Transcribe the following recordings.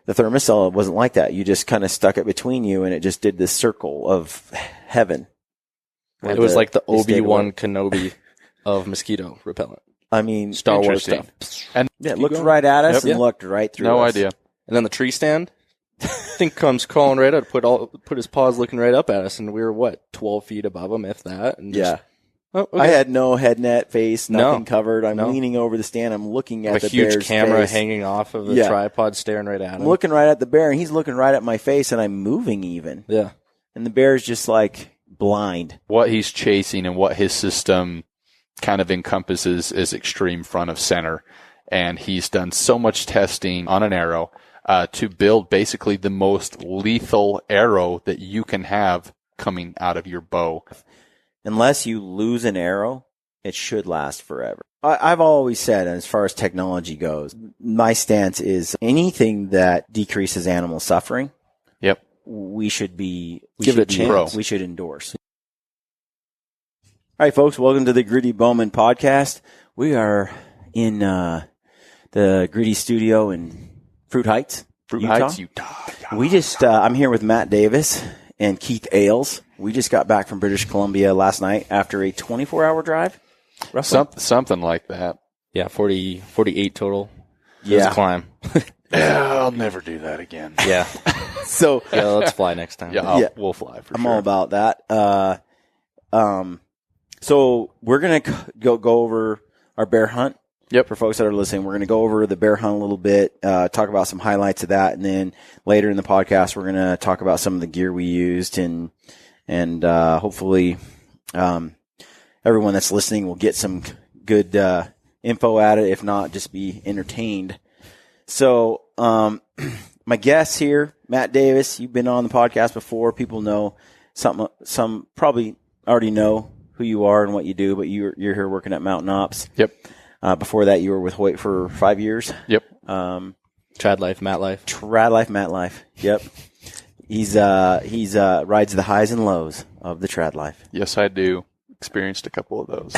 The thermocell wasn't like that. You just kind of stuck it between you, and it just did this circle of heaven. It was like the Obi-Wan Kenobi of mosquito repellent. I mean, Star Wars stuff. And it looked right at us and looked right through us. No idea. And then the tree stand, I think comes crawling right up, put his paws looking right up at us, and we were, 12 feet above him, if that. And just, Oh, okay. I had no head net, face, nothing covered. I'm leaning over the stand. I'm looking at the bear's huge camera face. hanging off of the tripod, staring right at him. I'm looking right at the bear, and he's looking right at my face, and I'm moving even. Yeah. And the bear's just like blind. What he's chasing and what his system kind of encompasses is extreme front of center. And he's done so much testing on an arrow to build basically the most lethal arrow that you can have coming out of your bow. Unless you lose an arrow, it should last forever. I've always said, as far as technology goes, my stance is anything that decreases animal suffering. Yep. We should give it a chance. We should endorse. All right, folks, welcome to the Gritty Bowman podcast. We are in the Gritty Studio in Fruit Heights, Utah. We just, I'm here with Matt Davis and Keith Ailes. We just got back from British Columbia last night after a 24-hour drive. Something like that. Yeah, 48 total. It was a climb. Yeah, I'll never do that again. Yeah. So let's fly next time. We'll fly for sure. I'm all about that. So we're going to go over our bear hunt. Yep. For folks that are listening, we're going to go over the bear hunt a little bit, talk about some highlights of that, and then later in the podcast, we're going to talk about some of the gear we used, and hopefully everyone that's listening will get some good info at it. If not, just be entertained. So my guests here, Matt Davis, you've been on the podcast before. People know some probably already know who you are and what you do, but you're here working at Mountain Ops. Yep. Before that, you were with Hoyt for 5 years. Yep. Trad Life, Matt Life. Yep. He's rides the highs and lows of the Trad Life. Yes, I do. Experienced a couple of those.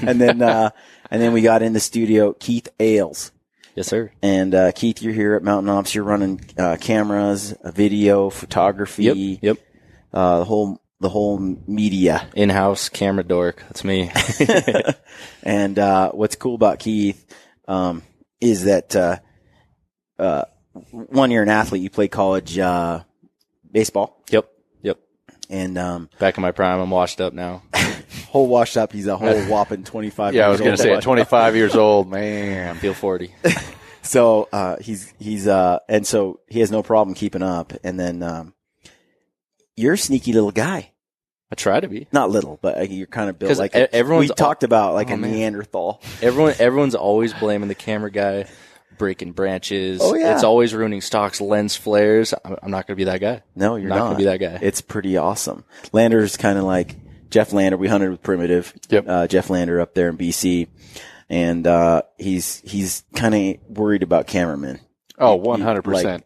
and then we got in the studio, Keith Ailes. Yes, sir. And Keith, you're here at Mountain Ops. You're running cameras, video, photography. Yep. The whole media. In-house camera dork. That's me. And what's cool about Keith is that 1 year an athlete, you played college baseball. Yep. And back in my prime, I'm washed up now. Whole washed up. He's a whole whopping 25 years old. Yeah, I was going to say at 25 years old, man. Feel 40. So and so he has no problem keeping up. And then you're a sneaky little guy. I try to be. Not little, but you're kind of built like everyone's we talked about like a Neanderthal. Everyone's always blaming the camera guy, breaking branches. Oh, yeah. It's always ruining stocks, lens flares. I'm not going to be that guy. No, you're not going to be that guy. It's pretty awesome. Lander's kind of like Jeff Lander. We hunted with Primitive. Yep. Jeff Lander up there in BC. And he's kind of worried about cameramen. Oh, 100%.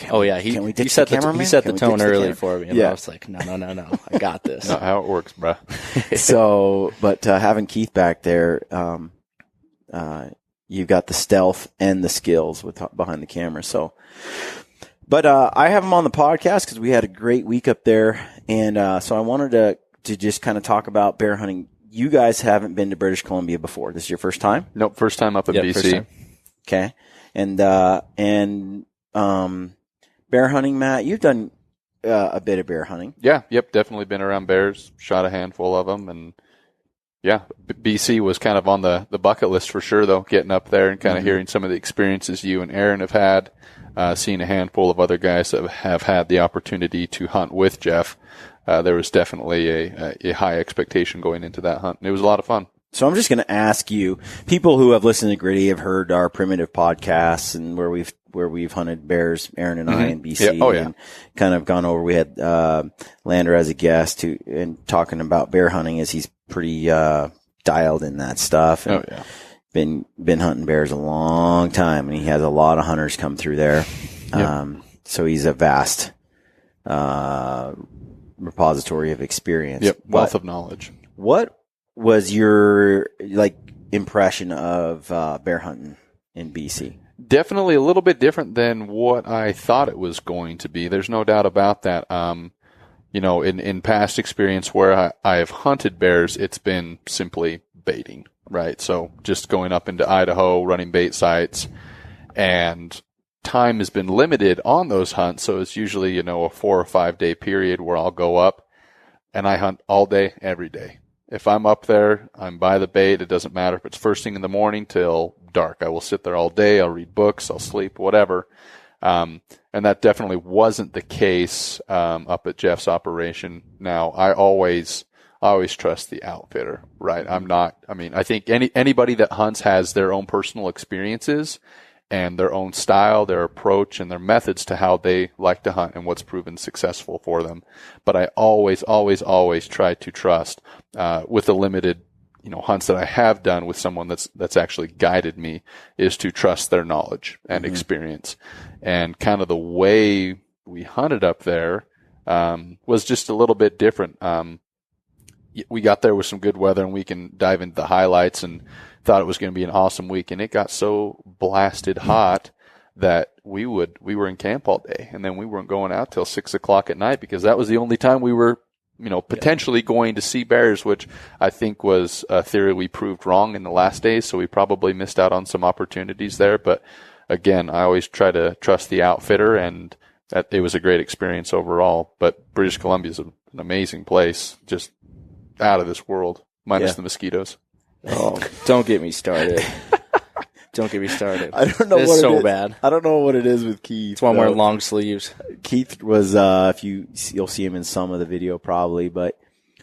Oh yeah, he set the tone early for me, and I was like, no, I got this. Not how it works, bro. So, but having Keith back there, you've got the stealth and the skills behind the camera. So, but I have him on the podcast because we had a great week up there, and so I wanted to just kind of talk about bear hunting. You guys haven't been to British Columbia before. This is your first time? Nope, first time up in BC. Okay, and bear hunting, Matt, you've done a bit of bear hunting. Yeah, yep, definitely been around bears, shot a handful of them, and yeah, BC was kind of on the bucket list for sure, though, getting up there and kind of hearing some of the experiences you and Aaron have had, seeing a handful of other guys that have had the opportunity to hunt with Jeff. There was definitely a high expectation going into that hunt, and it was a lot of fun. So I'm just going to ask you, people who have listened to Gritty have heard our Primitive podcasts and where we've hunted bears, Aaron and I in BC, and kind of gone over. We had Lander as a guest and talking about bear hunting, as he's pretty dialed in that stuff. And been hunting bears a long time, and he has a lot of hunters come through there. So he's a vast repository of experience. Yep, wealth of knowledge. What was your impression of bear hunting in BC? Definitely a little bit different than what I thought it was going to be. There's no doubt about that. In past experience where I have hunted bears, it's been simply baiting, right? So just going up into Idaho, running bait sites, and time has been limited on those hunts. So it's usually, a 4 or 5 day period where I'll go up and I hunt all day, every day. If I'm up there, I'm by the bait. It doesn't matter if it's first thing in the morning till dark. I will sit there all day. I'll read books. I'll sleep, whatever. And that definitely wasn't the case up at Jeff's operation. Now, I always trust the outfitter, right? I think anybody that hunts has their own personal experiences and their own style, their approach, and their methods to how they like to hunt and what's proven successful for them. But I always try to trust with the limited hunts that I have done with someone that's actually guided me, is to trust their knowledge and experience. And kind of the way we hunted up there was just a little bit different. We got there with some good weather, and we can dive into the highlights, and thought it was going to be an awesome week. And it got so blasted hot that we were in camp all day, and then we weren't going out till 6 o'clock at night, because that was the only time we were potentially going to see bears, which I think was a theory we proved wrong in the last days. So we probably missed out on some opportunities there. But again, I always try to trust the outfitter, and that it was a great experience overall. But British Columbia is an amazing place, just out of this world, minus the mosquitoes. Oh, don't get me started. Don't get me started. I don't know it's what so it is. bad. I don't know what it is with Keith. That's why I'm wearing long sleeves. Keith was, if you'll see him in some of the video probably, but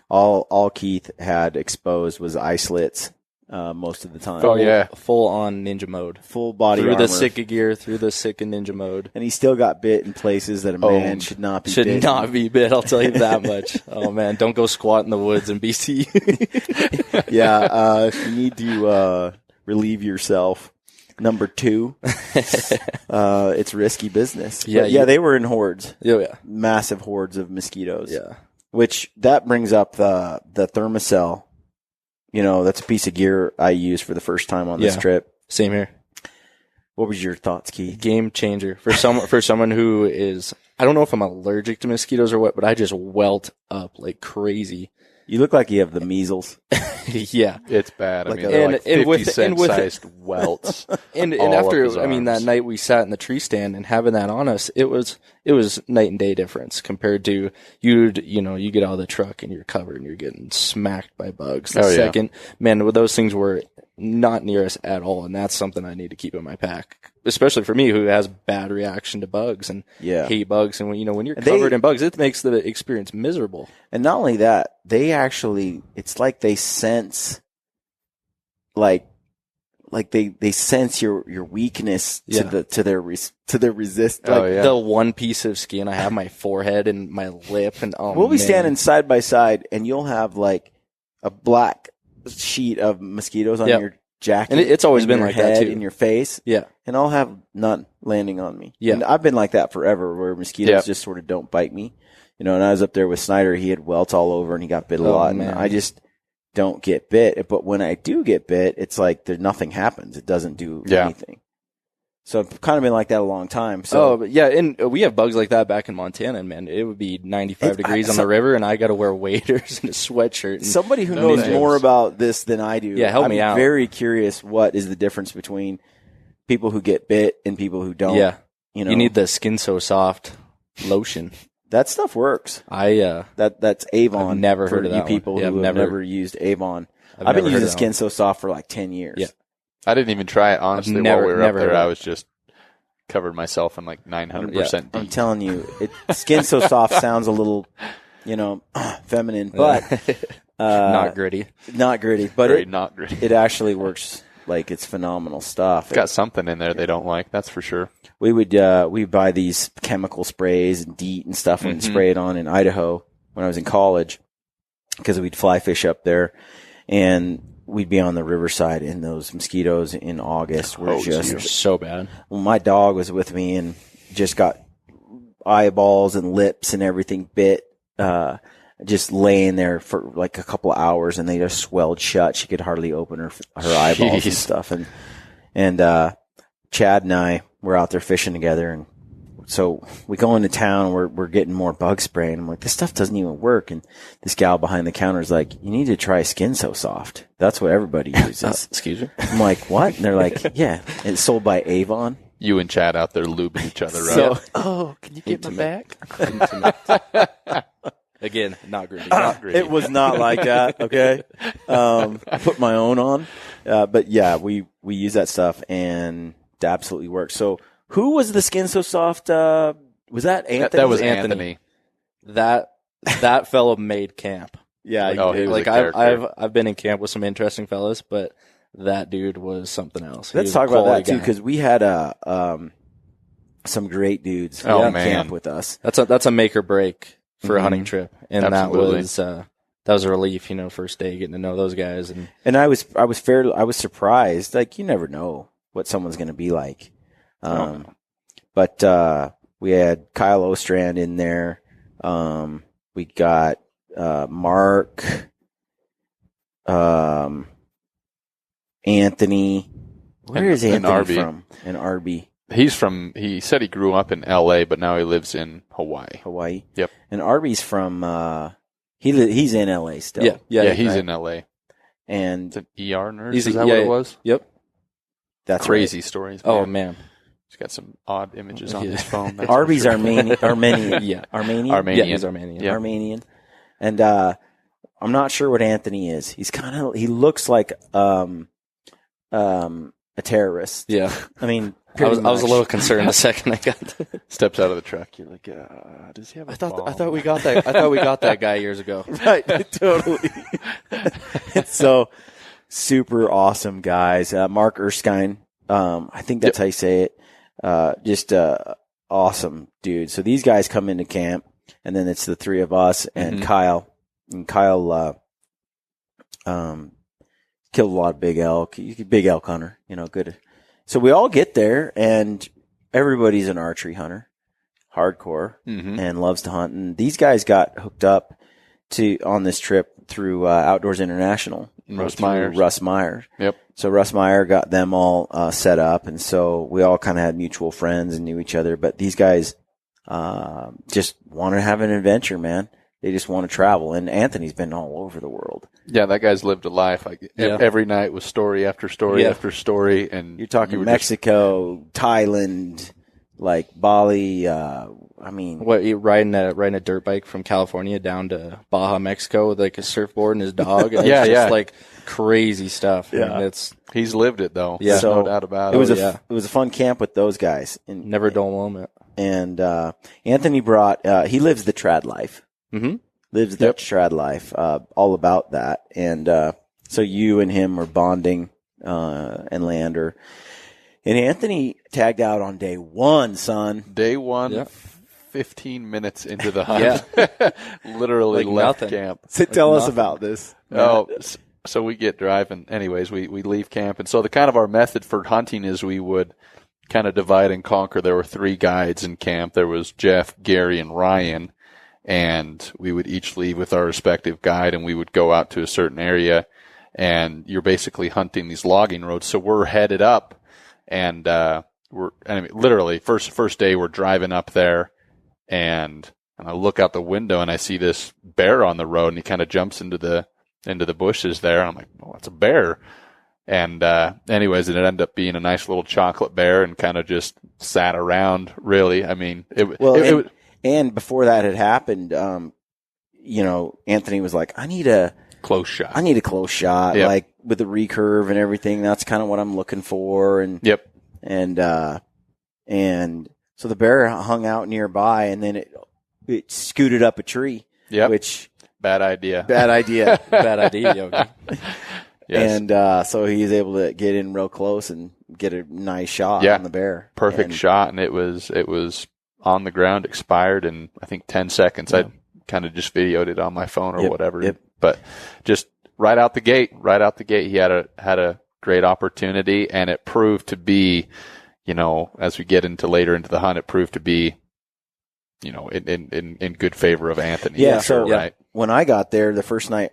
all Keith had exposed was eye slits most of the time. Oh yeah, full on ninja mode, full body through armor. the Sika gear, through the Sika ninja mode, and he still got bit in places that a man should not be. Should bitten. not be bit. I'll tell you that much. Oh man, don't go squat in the woods in BC. Yeah, if you need to relieve yourself, number 2, it's risky business. Yeah, But they were in hordes. Yeah, Massive hordes of mosquitoes. yeah. Which that brings up the Thermacell. That's a piece of gear I used for the first time on this trip. Same here. What was your thoughts, Keith? Game changer for someone who is. I don't know if I'm allergic to mosquitoes or what, but I just welt up like crazy. You look like you have the measles. Yeah, it's bad. Like they're like 50 cent with sized welts. And all after, up his arms. that night we sat in the tree stand and having that on us, it was night and day difference compared to you get out of the truck and you're covered and you're getting smacked by bugs. The second, man, those things were not near us at all. And that's something I need to keep in my pack, especially for me who has bad reaction to bugs and hate bugs. And when you're covered in bugs, it makes the experience miserable. And not only that, it's like they sense, like they sense your weakness to their resist. The one piece of skin I have, my forehead and my lip, and we'll be standing side by side, and you'll have like a black sheet of mosquitoes on your jacket, and it's always been like that too. In your face, and I'll have none landing on me. Yeah, and I've been like that forever, where mosquitoes just sort of don't bite me. And I was up there with Snyder. He had welts all over, and he got bit a lot. Man. And I just don't get bit. But when I do get bit, it's like nothing happens. It doesn't do anything. So I've kind of been like that a long time. So and we have bugs like that back in Montana, and man, it would be 95 degrees on the river, and I got to wear waders and a sweatshirt. And somebody who knows more about this than I do, help me out. I'm very curious what is the difference between people who get bit and people who don't. Yeah, you need the Skin So Soft lotion. That stuff works. That's Avon. I've never heard of that. You people who have never used Avon. I've been using Skin So Soft for like 10 years. Yeah. I didn't even try it, honestly, while we were up there. I was just covered myself in like 900% I'm telling you, Skin So Soft sounds a little, feminine, but not gritty. Not gritty, but not gritty. It actually works like it's phenomenal stuff. It's got something in there they don't like, that's for sure. We'd buy these chemical sprays and DEET and stuff and spray it on in Idaho when I was in college, because we'd fly fish up there, and we'd be on the riverside, and those mosquitoes in August were just so bad. Well, my dog was with me and just got eyeballs and lips and everything bit, just laying there for like a couple of hours, and they just swelled shut. She could hardly open her eyeballs and stuff. And Chad and I were out there fishing together, and so we go into town and we're getting more bug spray, and I'm like, this stuff doesn't even work. And this gal behind the counter is like, you need to try Skin So Soft. That's what everybody uses. Excuse me? I'm like, what? And they're like, yeah, it's sold by Avon. You and Chad out there lubing each other up. So, Can you get my back? Again, not greedy. Not greedy. It was not like that. Okay. I put my own on. But yeah, we use that stuff and it absolutely works. So who was the Skin So Soft? Was that Anthony? That was Anthony. That fellow made camp. Yeah. He was Like a character. I've been in camp with some interesting fellas, but that dude was something else. He Let's was a talk about that quality too, guy. because we had some great dudes Oh, in man. camp with us. That's a make or break for a Mhm. hunting trip, and Absolutely. that was a relief. First day getting to know those guys, and And I was surprised. Like, you never know what someone's going to be like. But we had Kyle Ostrand in there. We got Mark, Anthony. Where is and Anthony Arby. from? And Arby, He said he grew up in L.A., but now he lives in Hawaii. Hawaii. Yep. And Arby's from he's in LA still. Yeah, he's right? in L.A. And It's an ER nurse. He's Is a- that yeah, what it was? yep. that's Crazy stories. Oh man. man, He's got some odd images on Yeah. his phone. Right. Arby's Armenian. yeah, Armenian. Armenian. yeah, he's Armenian. Yeah. Armenian. And I'm not sure what Anthony is. He looks like a terrorist. Yeah. I mean, I was a pretty little much. concerned the second I got. Steps out of the truck. You're like, does he have a I thought bomb? we got that. I thought we got that guy years ago. Right, totally. So super awesome guys. Mark Erskine, I think that's how you say it. Just awesome dude. So these guys come into camp, and then it's the three of us and Mhm. Kyle. And Kyle killed a lot of big elk. He's a big elk hunter, good. So we all get there, and everybody's an archery hunter, hardcore, Mhm. and loves to hunt. And these guys got hooked up on this trip through Outdoors International. Russ through Myers. Russ Myers. Yep. So Russ Meyer got them all set up, and so we all kind of had mutual friends and knew each other. But these guys just want to have an adventure, man. They just want to travel. And Anthony's been all over the world. Yeah, that guy's lived a life. Like Yeah. every night was story after story Yeah. after story, and You're talking you were Mexico, Thailand, like Bali. What, you riding a dirt bike from California down to Baja, Mexico with like a surfboard and his dog? And Yeah, it's just yeah. like crazy stuff. Yeah. It's he's lived it though. Yeah. There's So no doubt about it was it. it was a fun camp with those guys. And, never a dull moment. And Anthony brought. He lives the trad life. Mm-hmm. Lives the trad life. All about that. And so you and him were bonding, and Lander. And Anthony tagged out on day one, son. Day one, Yeah. 15 minutes into the hunt, literally Like left nothing. camp. So tell us nothing. about this. Oh, so we get driving. Anyways, we leave camp, and so the kind of our method for hunting is we would kind of divide and conquer. There were 3 guides in camp. There was Jeff, Gary, and Ryan, and we would each leave with our respective guide, and we would go out to a certain area, and you're basically hunting these logging roads. So we're headed up, and literally first day we're driving up there, and I look out the window and I see this bear on the road, and he kind of jumps into the bushes there. And I'm like, oh, that's a bear. And anyways, it ended up being a nice little chocolate bear, and kind of just sat around. Really, I mean, and before that had happened, Anthony was like, I need a close shot. close shot, Yep. like with the recurve and everything. That's kind of what I'm looking for. And Yep. And so the bear hung out nearby, and then it scooted up a tree. Yep. Which Bad idea. bad idea. Bad idea, Yogi. Yes. And so he was able to get in real close and get a nice shot Yeah. on the bear. Perfect And- shot, and it was on the ground, expired in I think 10 seconds. Yeah. I kind of just videoed it on my phone or Yep, whatever. yep. But just right out the gate, he had a great opportunity, and it proved to be, as we get later into the hunt, it proved to be, in good favor of Anthony. Yeah, for sure, so right. when I got there the first night,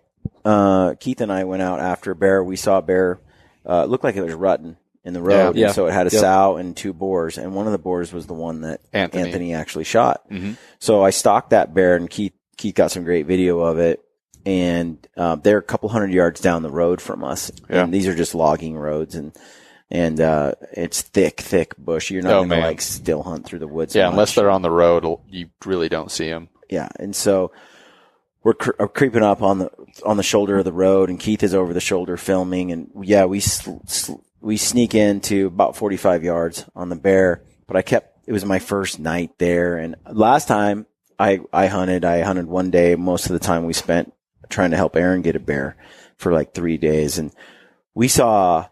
Keith and I went out after a bear. We saw a bear, looked like it was rutting in the road. Yeah. And so it had a Yep. sow and 2 boars, and one of the boars was the one that Anthony. Anthony actually shot. Mhm. So I stalked that bear, and Keith got some great video of it. And they're a couple hundred yards down the road from us. Yeah. And these are just logging roads, and it's thick bush. You're not going to like still hunt through the woods. Yeah, much. unless they're on the road, you really don't see them. Yeah, and so we're creeping up on the shoulder of the road, and Keith is over the shoulder filming, and yeah, we sneak into about 45 yards on the bear. But it was my first night there, and last time I hunted one day. Most of the time we spent trying to help Aaron get a bear for like 3 days, and we saw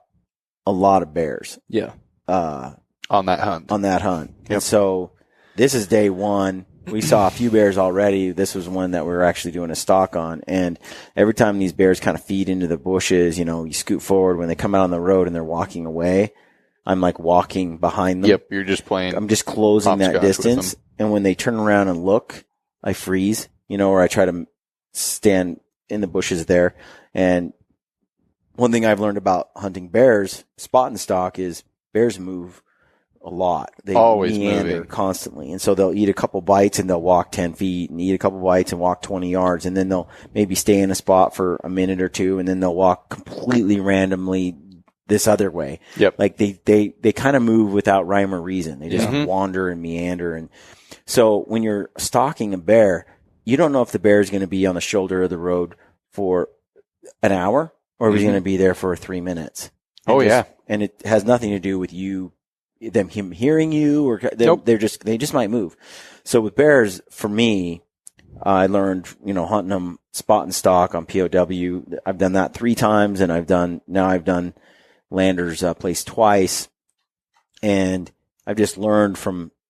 a lot of bears. Yeah. On that hunt. Yep. And so this is day 1. We saw a few bears already. This was one that we were actually doing a stalk on. And every time these bears kind of feed into the bushes, you scoot forward. When they come out on the road and they're walking away, I'm like walking behind them. Yep, you're just playing. I'm just closing that hopscotch with distance. them. And when they turn around and look, I freeze, or I try to stand in the bushes there. And one thing I've learned about hunting bears, spot and stalk, is bears move a lot. They always meander moving constantly. And so they'll eat a couple bites and they'll walk 10 feet and eat a couple bites and walk 20 yards. And then they'll maybe stay in a spot for a minute or two, and then they'll walk completely randomly this other way. Yep. Like they kind of move without rhyme or reason. They just wander and meander. And so when you're stalking a bear, you don't know if the bear is going to be on the shoulder of the road for an hour or if he's going to be there for 3 minutes. And it has nothing to do with him hearing you, or they just might move. So with bears, for me, I learned, hunting them spot and stalk on POW. I've done that 3 times, and I've done Lander's place twice. And I've just learned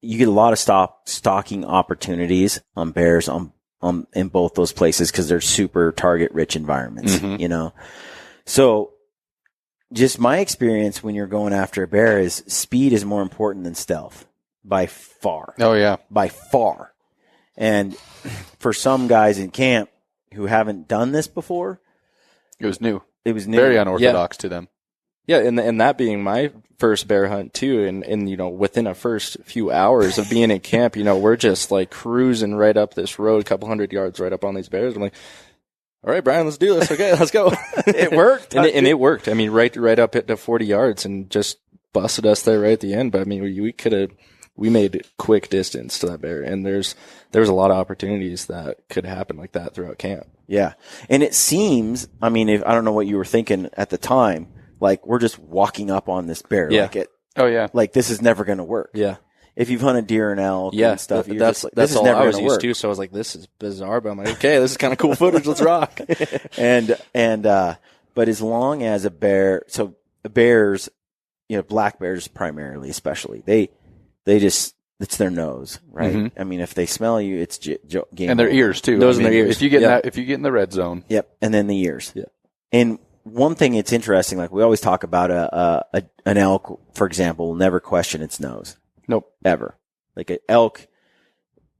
you get a lot of stalking opportunities on bears in both those places, because they're super target rich environments, So just my experience when you're going after a bear is speed is more important than stealth by far. Oh yeah. By far. And for some guys in camp who haven't done this before, it was new. Very unorthodox to them. Yeah, and that being my first bear hunt too, and within a first few hours of being in camp, we're just like cruising right up this road, a couple hundred yards right up on these bears. I'm like, all right, Brian, let's do this. Okay, let's go. It worked. and it worked. I mean, right up at the 40 yards and just busted us there right at the end. But I mean, we made quick distance to that bear, and there was a lot of opportunities that could happen like that throughout camp. Yeah. And it seems, I don't know what you were thinking at the time, like we're just walking up on this bear. Yeah. Like this is never going to work. Yeah. If you've hunted deer and elk and stuff, that's this is all never I was gonna used work. to. So I was like, this is bizarre, but I'm like, okay, this is kind of cool footage. Let's rock. But as long as a bear, so bears, black bears primarily, especially, they just, it's their nose, right? Mm-hmm. I mean, if they smell you, it's game. And their ears too. Nose and their ears. If you get in the red zone. Yep. And then the ears. Yeah. And one thing it's interesting, like we always talk about an elk, for example, will never question its nose. Nope. Ever. Like an elk,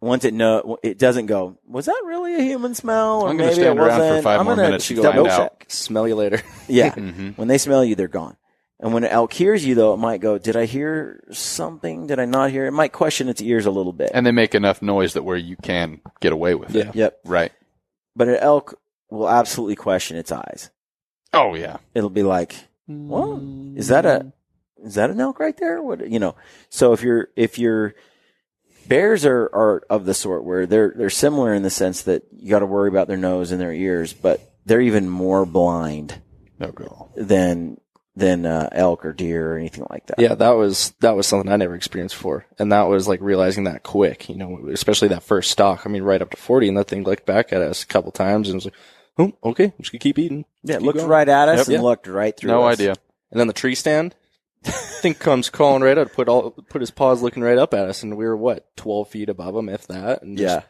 once it doesn't go, was that really a human smell? Or I'm going to maybe stand it around wasn't. for 5 more minutes to find out. Smell you later. Yeah. Mm-hmm. When they smell you, they're gone. And when an elk hears you, though, it might go, did I hear something? Did I not hear? It might question its ears a little bit. And they make enough noise that where you can get away with it. Yep. Right. But an elk will absolutely question its eyes. Oh yeah. It'll be like, "What? Is that an elk right there?" What, So if your bears are of the sort where they're similar in the sense that you got to worry about their nose and their ears, but they're even more blind than elk or deer or anything like that. Yeah, that was something I never experienced before, and that was like realizing that quick, especially that first stalk. I mean, right up to 40, and that thing looked back at us a couple times and was like, "Oh, okay, I'm just gonna keep eating." Yeah, it looked right at us and looked right through us. No idea. And then the tree stand, thing comes crawling right out, put his paws looking right up at us, and we were 12 feet above him, if that. And just,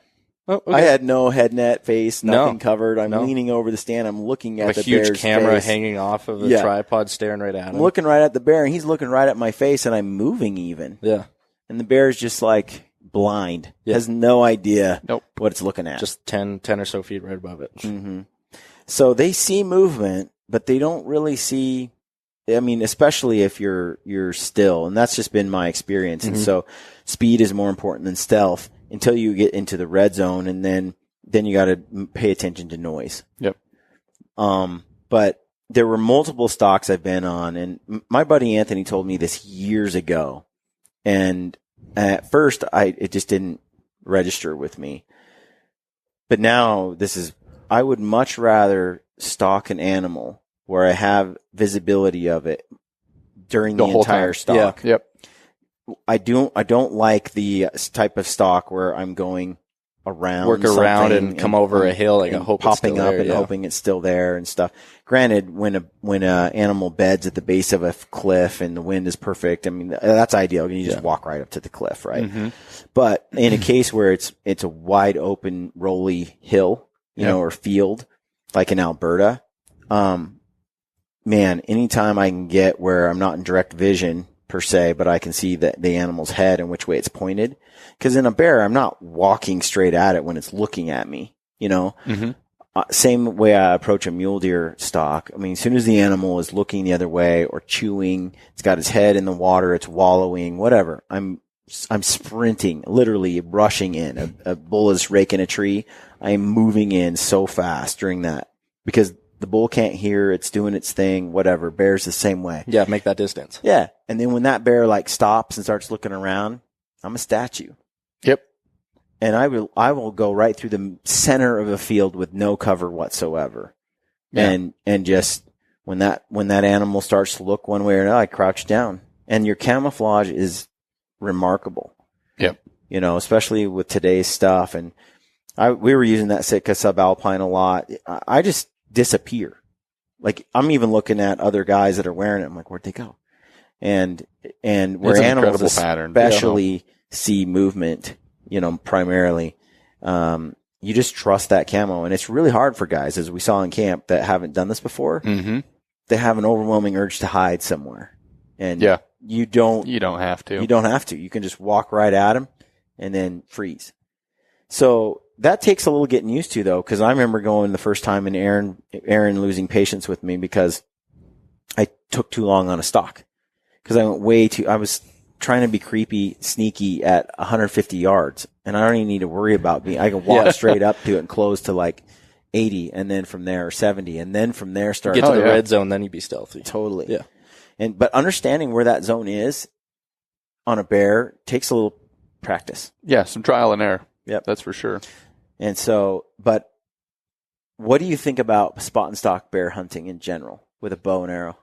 oh, okay. I had no head net face, nothing No. covered. I'm No. leaning over the stand. I'm looking at a the huge bear's camera face. hanging off of the tripod, staring right at him. I'm looking right at the bear, and he's looking right at my face, and I'm moving even. Yeah, And the bear's just like blind. Yeah. Has no idea Nope. what it's looking at. just 10 or so feet right above it. Mm-hmm. So they see movement, but they don't really see I mean, especially if you're still, and that's just been my experience. And so speed is more important than stealth until you get into the red zone, and then you got to pay attention to noise. Yep. But there were multiple stalks I've been on, and my buddy Anthony told me this years ago, and at first it just didn't register with me. But now I would much rather stalk an animal where I have visibility of it during the whole entire time. stalk. Yeah. Yep. I don't like the type of stalk where I'm going around, work around and come over a hill, like, I hope it's popping still up there, and hoping it's still there and stuff. Granted, when a animal beds at the base of a cliff and the wind is perfect, I mean, that's ideal. You just walk right up to the cliff, right? Mm-hmm. But in a case where it's a wide open, rolly hill, you know, or field, like in Alberta, man, anytime I can get where I'm not in direct vision per se, but I can see the animal's head and which way it's pointed. Because in a bear, I'm not walking straight at it when it's looking at me, you know? Mm-hmm. Same way I approach a mule deer stalk. I mean, as soon as the animal is looking the other way or chewing, it's got its head in the water, it's wallowing, whatever. I'm sprinting, literally rushing in. A bull is raking a tree. I am moving in so fast during that because the bull can't hear, it's doing its thing, whatever. Bear's the same way. Yeah, make that distance. Yeah. And then when that bear like stops and starts looking around, I'm a statue. Yep. And I will go right through the center of a field with no cover whatsoever. Yeah. And just when that animal starts to look one way or another, I crouch down. And your camouflage is remarkable. Yep. You know, especially with today's stuff. And we were using that Sitka subalpine a lot. I just disappear. Like, I'm even looking at other guys that are wearing it. I'm like, where'd they go? And where animals especially see movement, you know, primarily, you just trust that camo. And it's really hard for guys, as we saw in camp, that haven't done this before. Mm-hmm. They have an overwhelming urge to hide somewhere. And you don't have to. You don't have to. You can just walk right at them and then freeze. So that takes a little getting used to, though, because I remember going the first time and Aaron losing patience with me because I took too long on a stalk. Because I was trying to be creepy, sneaky at 150 yards, and I don't even need to worry about being. I can walk straight up to it and close to like 80, and then from there 70, and then from there start get to the red zone. Then you'd be stealthy. Totally, yeah. But understanding where that zone is on a bear takes a little practice. Yeah, some trial and error. Yep, that's for sure. And so, but what do you think about spot and stalk bear hunting in general with a bow and arrow?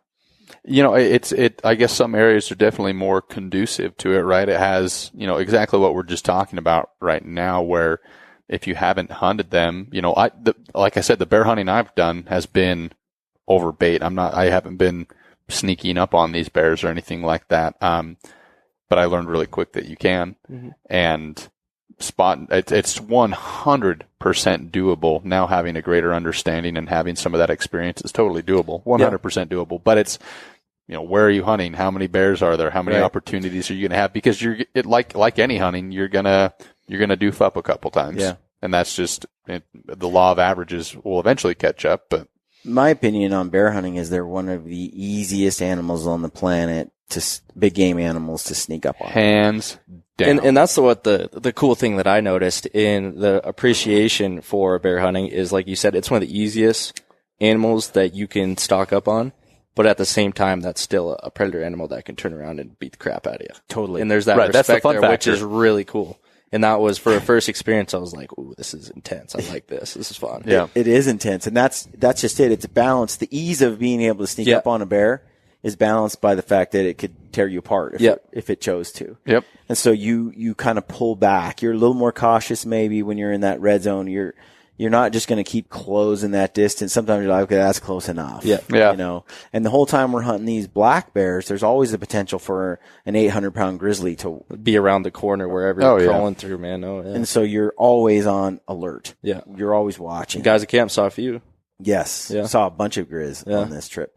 You know, I guess some areas are definitely more conducive to it, right? It has, you know, exactly what we're just talking about right now, where if you haven't hunted them, you know, like I said, the bear hunting I've done has been over bait. I haven't been sneaking up on these bears or anything like that. But I learned really quick that you can, and spot, it's 100% doable. Now having a greater understanding and having some of that experience is totally doable. 100% doable. But it's, you know, where are you hunting? How many bears are there? How many opportunities are you going to have? Because like any hunting, you're going to doof up a couple times. Yeah. And that's just the law of averages will eventually catch up. But my opinion on bear hunting is they're one of the easiest animals on the planet big game animals to sneak up on. Hands down. And that's what the cool thing that I noticed in the appreciation for bear hunting is, like you said, it's one of the easiest animals that you can stock up on, but at the same time, that's still a predator animal that can turn around and beat the crap out of you. Totally. And there's that respect there, which is really cool. And that was, for a first experience, I was like, ooh, this is intense. I like this. This is fun. Yeah. It is intense. And that's just it. It's a balance. The ease of being able to sneak up on a bear is balanced by the fact that it could tear you apart if it chose to. Yep. And so you kind of pull back. You're a little more cautious maybe when you're in that red zone. You're not just going to keep closing that distance. Sometimes you're like, okay, that's close enough. Yeah. You know, and the whole time we're hunting these black bears, there's always the potential for an 800-pound grizzly to be around the corner wherever you're crawling through, man. And so you're always on alert. Yeah. You're always watching. The guys at camp saw a few. Yes. Yeah. Saw a bunch of grizz on this trip.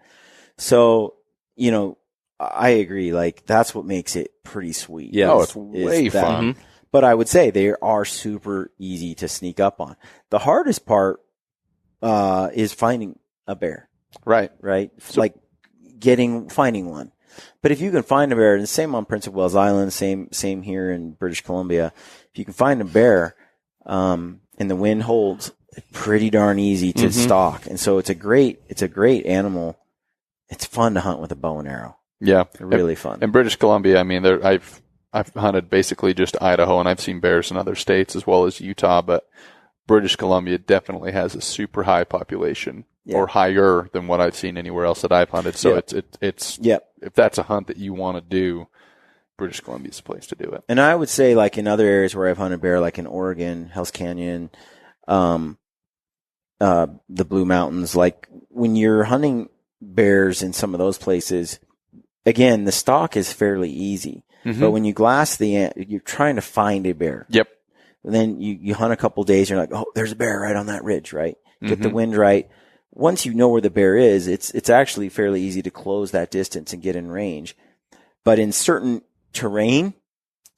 So, you know, I agree. Like, that's what makes it pretty sweet. Yeah. Oh, it's way fun. Mm-hmm. But I would say they are super easy to sneak up on. The hardest part is finding a bear. Right. Right? So, like, finding one. But if you can find a bear, and the same on Prince of Wales Island, same here in British Columbia, if you can find a bear, and the wind holds, it's pretty darn easy to stalk. And so it's a great animal. It's fun to hunt with a bow and arrow. Yeah. Really fun. In British Columbia, I mean, I've hunted basically just Idaho, and I've seen bears in other states as well as Utah, but British Columbia definitely has a super high population, or higher than what I've seen anywhere else that I've hunted. So it's if that's a hunt that you want to do, British Columbia is the place to do it. And I would say, like in other areas where I've hunted bear, like in Oregon, Hell's Canyon, the Blue Mountains, like when you're hunting bears in some of those places, again, the stalk is fairly easy. But when you glass you're trying to find a bear. Yep. And then you hunt a couple days, you're like, oh, there's a bear right on that ridge, right? Get the wind right. Once you know where the bear is, it's actually fairly easy to close that distance and get in range. But in certain terrain,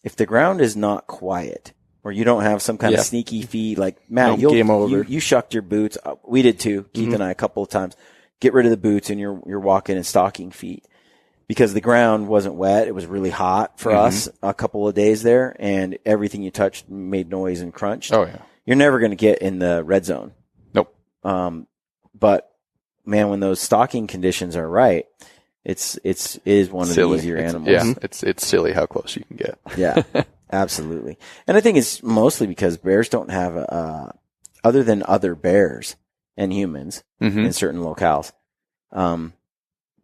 if the ground is not quiet, or you don't have some kind of sneaky feed, like Matt, game over. You shucked your boots. We did too, Keith and I, a couple of times. Get rid of the boots and you're walking in stocking feet. Because the ground wasn't wet, it was really hot for us a couple of days there, and everything you touched made noise and crunched. Oh, yeah. You're never going to get in the red zone. Nope. But man, when those stalking conditions are right, it is one of the easier animals. Yeah, it's silly how close you can get. Yeah, absolutely. And I think it's mostly because bears don't have, other than other bears and humans in certain locales,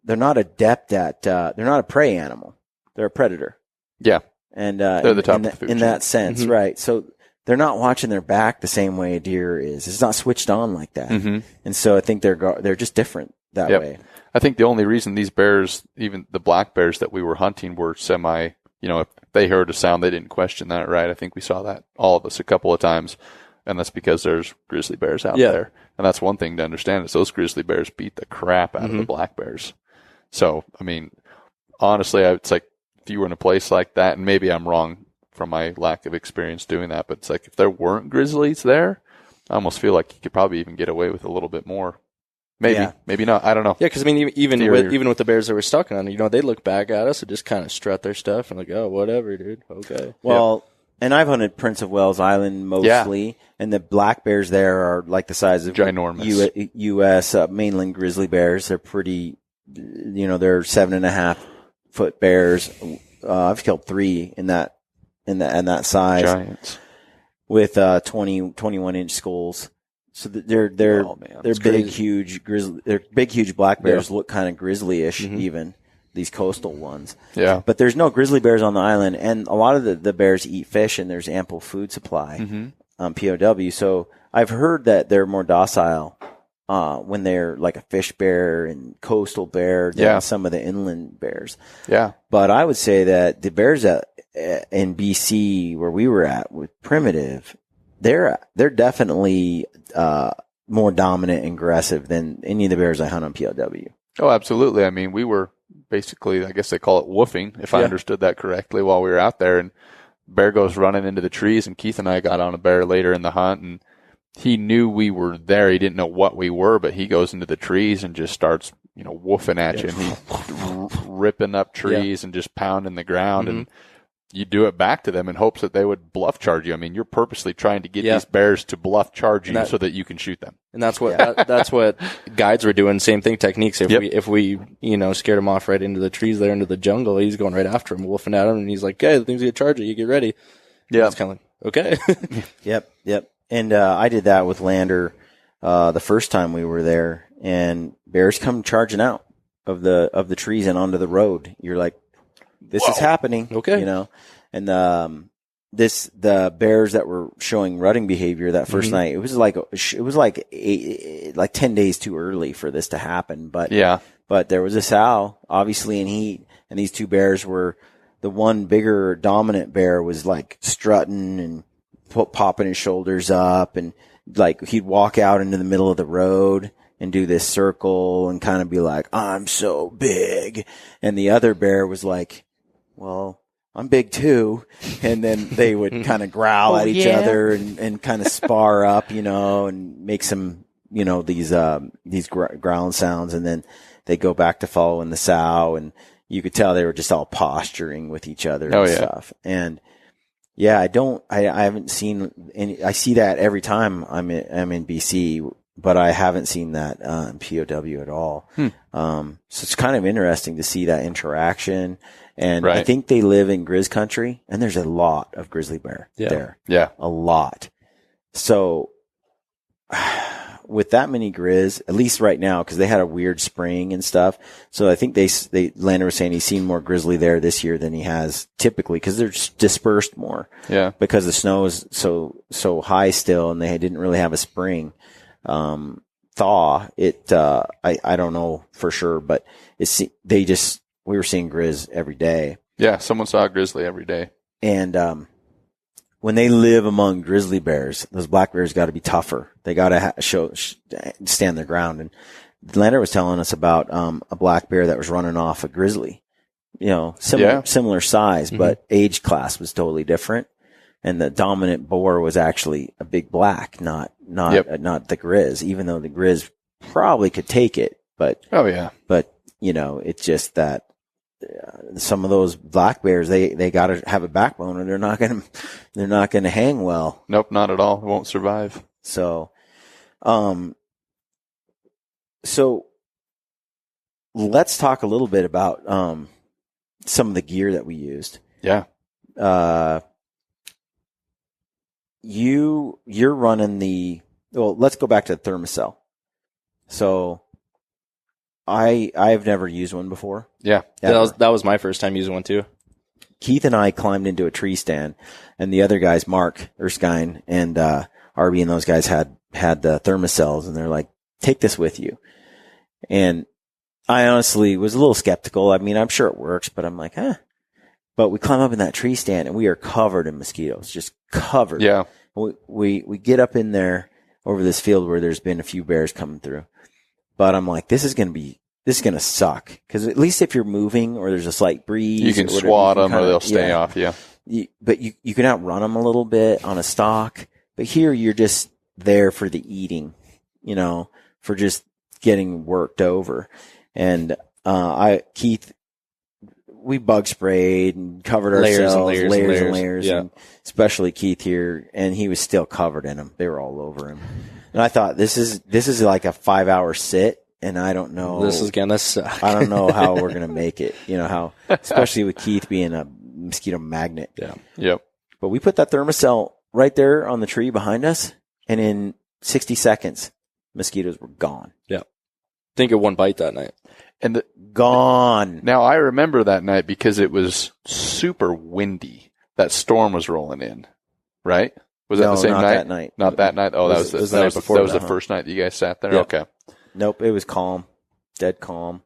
they're not adept at, they're not a prey animal. They're a predator. Yeah. And, they're the top of the food in chain. that sense, right. So they're not watching their back the same way a deer is. It's not switched on like that. And so I think they're just different that way. I think the only reason these bears, even the black bears that we were hunting, were semi, if they heard a sound, they didn't question that, right? I think we saw that, all of us, a couple of times. And that's because there's grizzly bears out there. And that's one thing to understand is those grizzly bears beat the crap out of the black bears. So, I mean, honestly, it's like if you were in a place like that, and maybe I'm wrong from my lack of experience doing that, but it's like if there weren't grizzlies there, I almost feel like you could probably even get away with a little bit more. Maybe, maybe not. I don't know. Yeah, because I mean, even with the bears that were stalking on, they look back at us and just kind of strut their stuff and like, oh, whatever, dude. Okay. Well, and I've hunted Prince of Wales Island mostly, and the black bears there are like the size of ginormous U.S. Mainland grizzly bears. They're pretty. They're 7.5 foot bears. I've killed 3 in that size. Giants. With 21-inch skulls. So they're big, huge grizzly. They're big, huge black bears. Look kind of grizzly-ish, even these coastal ones. Yeah. But there's no grizzly bears on the island, and a lot of the bears eat fish, and there's ample food supply on POW. So I've heard that they're more docile when they're like a fish bear and coastal bear than some of the inland bears. Yeah. But I would say that the bears in BC where we were at with primitive, they're definitely more dominant and aggressive than any of the bears I hunt on POW. Oh, absolutely. I mean, we were basically, I guess they call it woofing, if I understood that correctly, while we were out there. And bear goes running into the trees, and Keith and I got on a bear later in the hunt, and he knew we were there. He didn't know what we were, but he goes into the trees and just starts, woofing at you, and he's ripping up trees and just pounding the ground. And you do it back to them in hopes that they would bluff charge you. I mean, you're purposely trying to get these bears to bluff charge you so that you can shoot them. And that's what that's what guides were doing. Same thing, techniques. If we scared him off right into the trees there, into the jungle, he's going right after him, wolfing at him, and he's like, "Okay, the thing's gonna charge you. You get ready." Yeah, it's kind of like, okay. Yep. And I did that with Lander the first time we were there, and bears come charging out of the trees and onto the road. You're like, this is happening. Okay. And the bears that were showing rutting behavior that first night, it was like 10 days too early for this to happen. But there was a sow, obviously in heat, and these two bears were, the one bigger dominant bear was like strutting and popping his shoulders up, and like he'd walk out into the middle of the road and do this circle and kind of be like, I'm so big. And the other bear was like, well, I'm big too. And then they would kind of growl at each other and kind of spar up, and make some, these growling sounds. And then they go back to following the sow, and you could tell they were just all posturing with each other and stuff. And yeah, I haven't seen any. I see that every time I'm in BC, but I haven't seen that in POW at all. So it's kind of interesting to see that interaction. And I think they live in Grizz country, and there's a lot of grizzly bear there. Yeah. A lot. So with that many Grizz, at least right now, because they had a weird spring and stuff. So I think Lander was saying he's seen more grizzly there this year than he has typically, because they're just dispersed more. Yeah. Because the snow is so high still, and they didn't really have a spring thaw. I don't know for sure, but we were seeing Grizz every day. Yeah, someone saw a grizzly every day. And when they live among grizzly bears, those black bears got to be tougher. They got to stand their ground. And Lander was telling us about a black bear that was running off a grizzly. Similar size, but age class was totally different. And the dominant boar was actually a big black, not the Grizz, even though the Grizz probably could take it. But it's just that some of those black bears, they got to have a backbone, or they're not going to hang well. Nope, not at all. It won't survive. So, let's talk a little bit about some of the gear that we used. Yeah. You're running let's go back to the thermocell. So I've never used one before. Yeah. That was my first time using one too. Keith and I climbed into a tree stand, and the other guys, Mark Erskine and Arby, and those guys had the thermocells, and they're like, take this with you. And I honestly was a little skeptical. I mean, I'm sure it works, but I'm like, But we climb up in that tree stand, and we are covered in mosquitoes, just covered. Yeah. We get up in there over this field where there's been a few bears coming through. But I'm like, this is going to suck. Because at least if you're moving or there's a slight breeze, you can swat them or they'll stay off. Yeah. But you can outrun them a little bit on a stalk. But here you're just there for the eating, for just getting worked over. And Keith, we bug sprayed and covered ourselves, layers and layers. Yeah. And especially Keith here, and he was still covered in them. They were all over him. And I thought, this is like a 5-hour sit, and I don't know. This is gonna suck. I don't know how we're gonna make it. Especially with Keith being a mosquito magnet. Yeah. Yep. But we put that thermocell right there on the tree behind us, and in 60 seconds, mosquitoes were gone. Yeah. Think of one bite that night. And gone. Now I remember that night because it was super windy. That storm was rolling in, right? Was that the same night? night? That night. Not that night. Oh, that was the night before. That was the Uh-huh. first night that you guys sat there. Yep. Okay. Nope, it was calm, dead calm.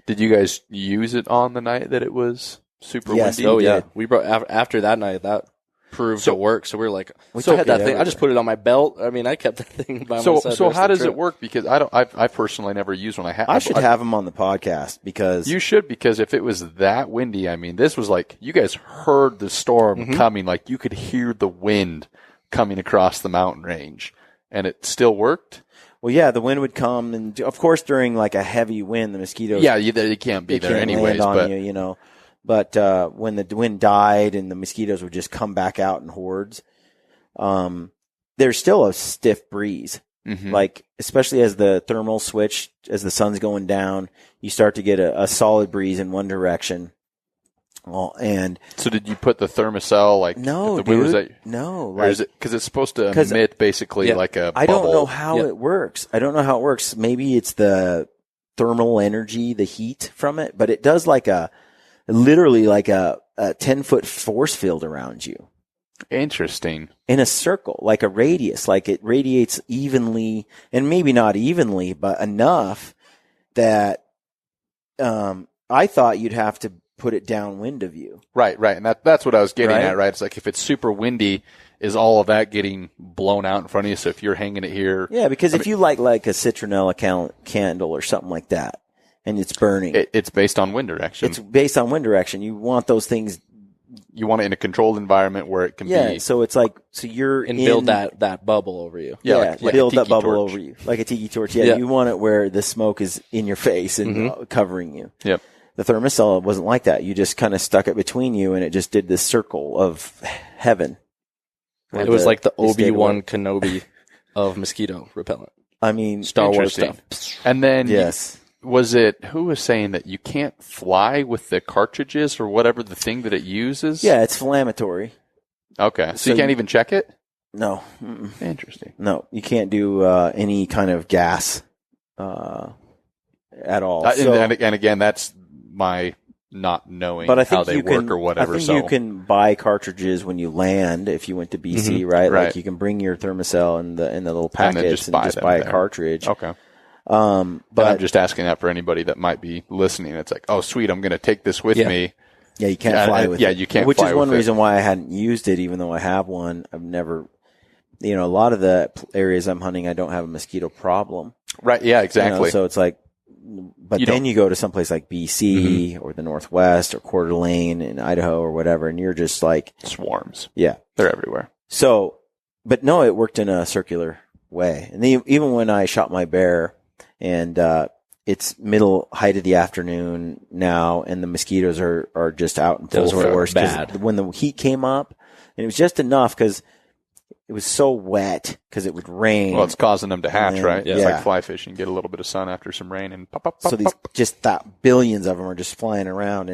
Did you guys use it on the night that it was super Yes, windy? Oh we yeah, did. we brought after that night that proved to work. So we were like, I took had it that thing. I everywhere. just put it on my belt. I mean, I kept that thing by my side. So how does it work? Because I personally never used one. I should have him on the podcast because you should, because if it was that windy, I mean, this was like you guys heard the storm coming, like you could hear the wind coming across the mountain range, and it still worked. Well, yeah, the wind would come, and of course, during like a heavy wind, the mosquitoes. Yeah, you can't be there anyways. Land on but you. But when the wind died and the mosquitoes would just come back out in hordes, there's still a stiff breeze. Like, especially as the thermal switch, as the sun's going down, you start to get a solid breeze in one direction. Well, and so did you put the thermocell like no, the wind was dude, that, no, or is it because it's supposed to emit basically like a bubble? I don't know how it works. Maybe it's the thermal energy, the heat from it, but it does literally like a 10-foot force field around you. Interesting. In a circle, like a radius, like it radiates evenly, and maybe not evenly, but enough that I thought you'd have to put it downwind of you. Right. And that's what I was getting at, right? It's like if it's super windy, is all of that getting blown out in front of you? So if you're hanging it here. Yeah, because if you like a citronella candle or something like that, and it's burning. It's based on wind direction. It's based on wind direction. You want those things you want it in a controlled environment where it can be. So it's like, so you're and build that bubble over you. Like build that bubble torch. over you. Like a tiki torch. Yeah, you want it where the smoke is in your face and covering you. Yep. The thermocell wasn't like that. You just kind of stuck it between you and it just did this circle of heaven. It was like the Obi-Wan Kenobi of mosquito repellent. I mean, Star Wars stuff. And then, yes. Was it, who was saying that you can't fly with the cartridges or whatever the thing that it uses? Yeah, it's inflammatory. Okay. So you can't even check it? No. Interesting. No, you can't do any kind of gas at all. And again, that's my not knowing how they work or whatever. I think you can buy cartridges when you land if you went to BC, right? Like you can bring your thermocell in the little packets and just buy a cartridge. Okay. But I'm just asking that for anybody that might be listening. It's like, oh, sweet, I'm going to take this with me. Yeah, you can't fly with it. Yeah, you can't Which fly is with one it. reason why I hadn't used it, even though I have one. I've never, a lot of the areas I'm hunting, I don't have a mosquito problem. Right, yeah, exactly. So it's like, but then you go to someplace like BC or the Northwest or Coeur d'Alene in Idaho or whatever, and you're just like... Swarms. Yeah. They're everywhere. So, but no, it worked in a circular way. And even when I shot my bear, and it's middle height of the afternoon now, and the mosquitoes are just out in full force. Bad. When the heat came up, and it was just enough because it was so wet because it would rain. Well, it's causing them to hatch, right? Yeah. It's like fly fishing. Get a little bit of sun after some rain and pop, pop, pop. So these billions of them are just flying around,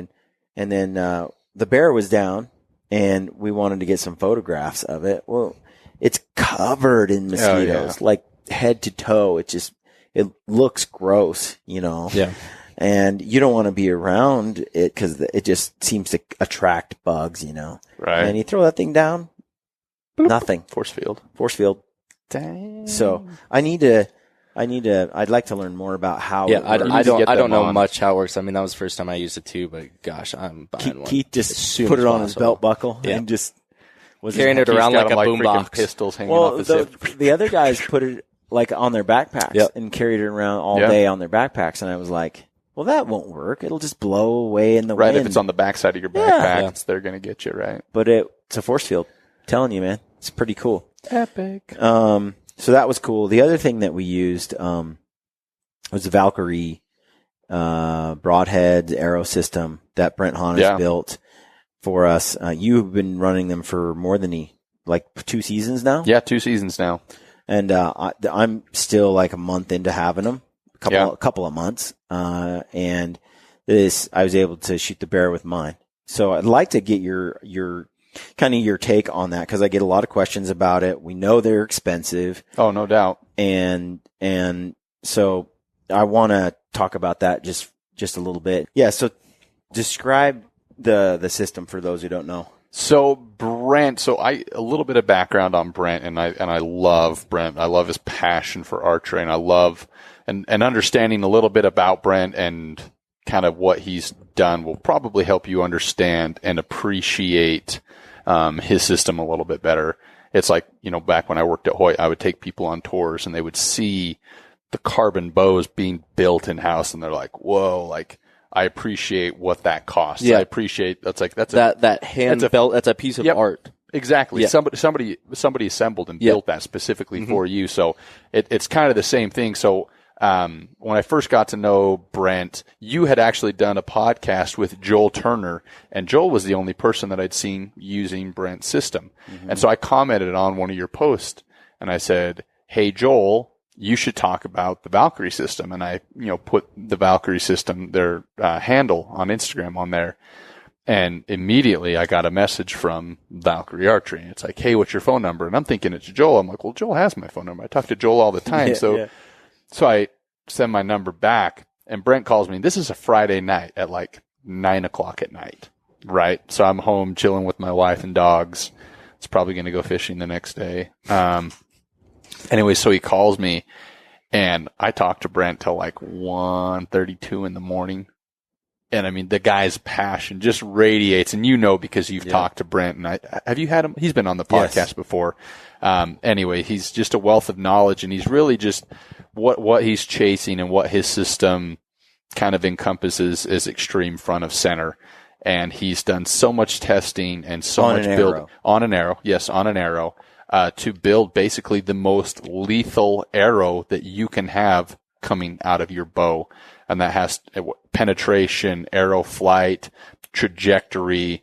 and then the bear was down, and we wanted to get some photographs of it. Well, it's covered in mosquitoes, like head to toe. It looks gross, Yeah. And you don't want to be around it because it just seems to attract bugs, Right. And you throw that thing down, nothing. Force field. Dang. So I'd like to learn more about how. Yeah, it works. I don't know much how it works. I mean, that was the first time I used it too, but gosh, I'm buying one. Keith just put it on his belt buckle and just was carrying it around like a boombox. Pistols hanging off his hip. The other guys put it like on their backpacks and carried it around all day on their backpacks, and I was like, well, that won't work. It'll just blow away in the wind. Right, if it's on the backside of your backpack, they're going to get you, right? But it's a force field. I'm telling you, man, it's pretty cool. Epic. So that was cool. The other thing that we used was the Valkyrie Broadheads arrow system that Brent Hahn has built for us. You've been running them for more than 2 seasons now? Yeah, 2 seasons now. And I'm still like a month into having them, a couple of months. And I was able to shoot the bear with mine. So I'd like to get your kind of your take on that, because I get a lot of questions about it. We know they're expensive. Oh, no doubt. And so I want to talk about that just a little bit. Yeah. So describe the system for those who don't know. So Brent, a little bit of background on Brent, and I love Brent. I love his passion for archery, and I love and understanding a little bit about Brent and kind of what he's done will probably help you understand and appreciate his system a little bit better. It's like, back when I worked at Hoyt, I would take people on tours and they would see the carbon bows being built in house, and they're like, whoa, like, I appreciate what that costs. Yeah. I appreciate that hand belt. That's a piece of art. Exactly. Yeah. Somebody assembled and built that specifically for you. So it's kind of the same thing. So when I first got to know Brent, you had actually done a podcast with Joel Turner, and Joel was the only person that I'd seen using Brent's system. Mm-hmm. And so I commented on one of your posts, and I said, "Hey, Joel, you should talk about the Valkyrie system." And I, put the Valkyrie system, their handle on Instagram on there. And immediately I got a message from Valkyrie Archery. It's like, "Hey, what's your phone number?" And I'm thinking it's Joel. I'm like, well, Joel has my phone number. I talk to Joel all the time. So I send my number back, and Brent calls me. This is a Friday night at like 9:00 at night. Right. So I'm home chilling with my wife and dogs. It's probably going to go fishing the next day. Anyway, so he calls me, and I talked to Brent till like 1:32 in the morning. And I mean, the guy's passion just radiates, and because you've talked to Brent, and have you had him? He's been on the podcast before. Anyway, he's just a wealth of knowledge, and he's really just what he's chasing and what his system kind of encompasses is extreme front of center. and he's done so much testing and so On much an build arrow. on an arrow. Yes, on an arrow, to build basically the most lethal arrow that you can have coming out of your bow. And that has penetration, arrow flight, trajectory,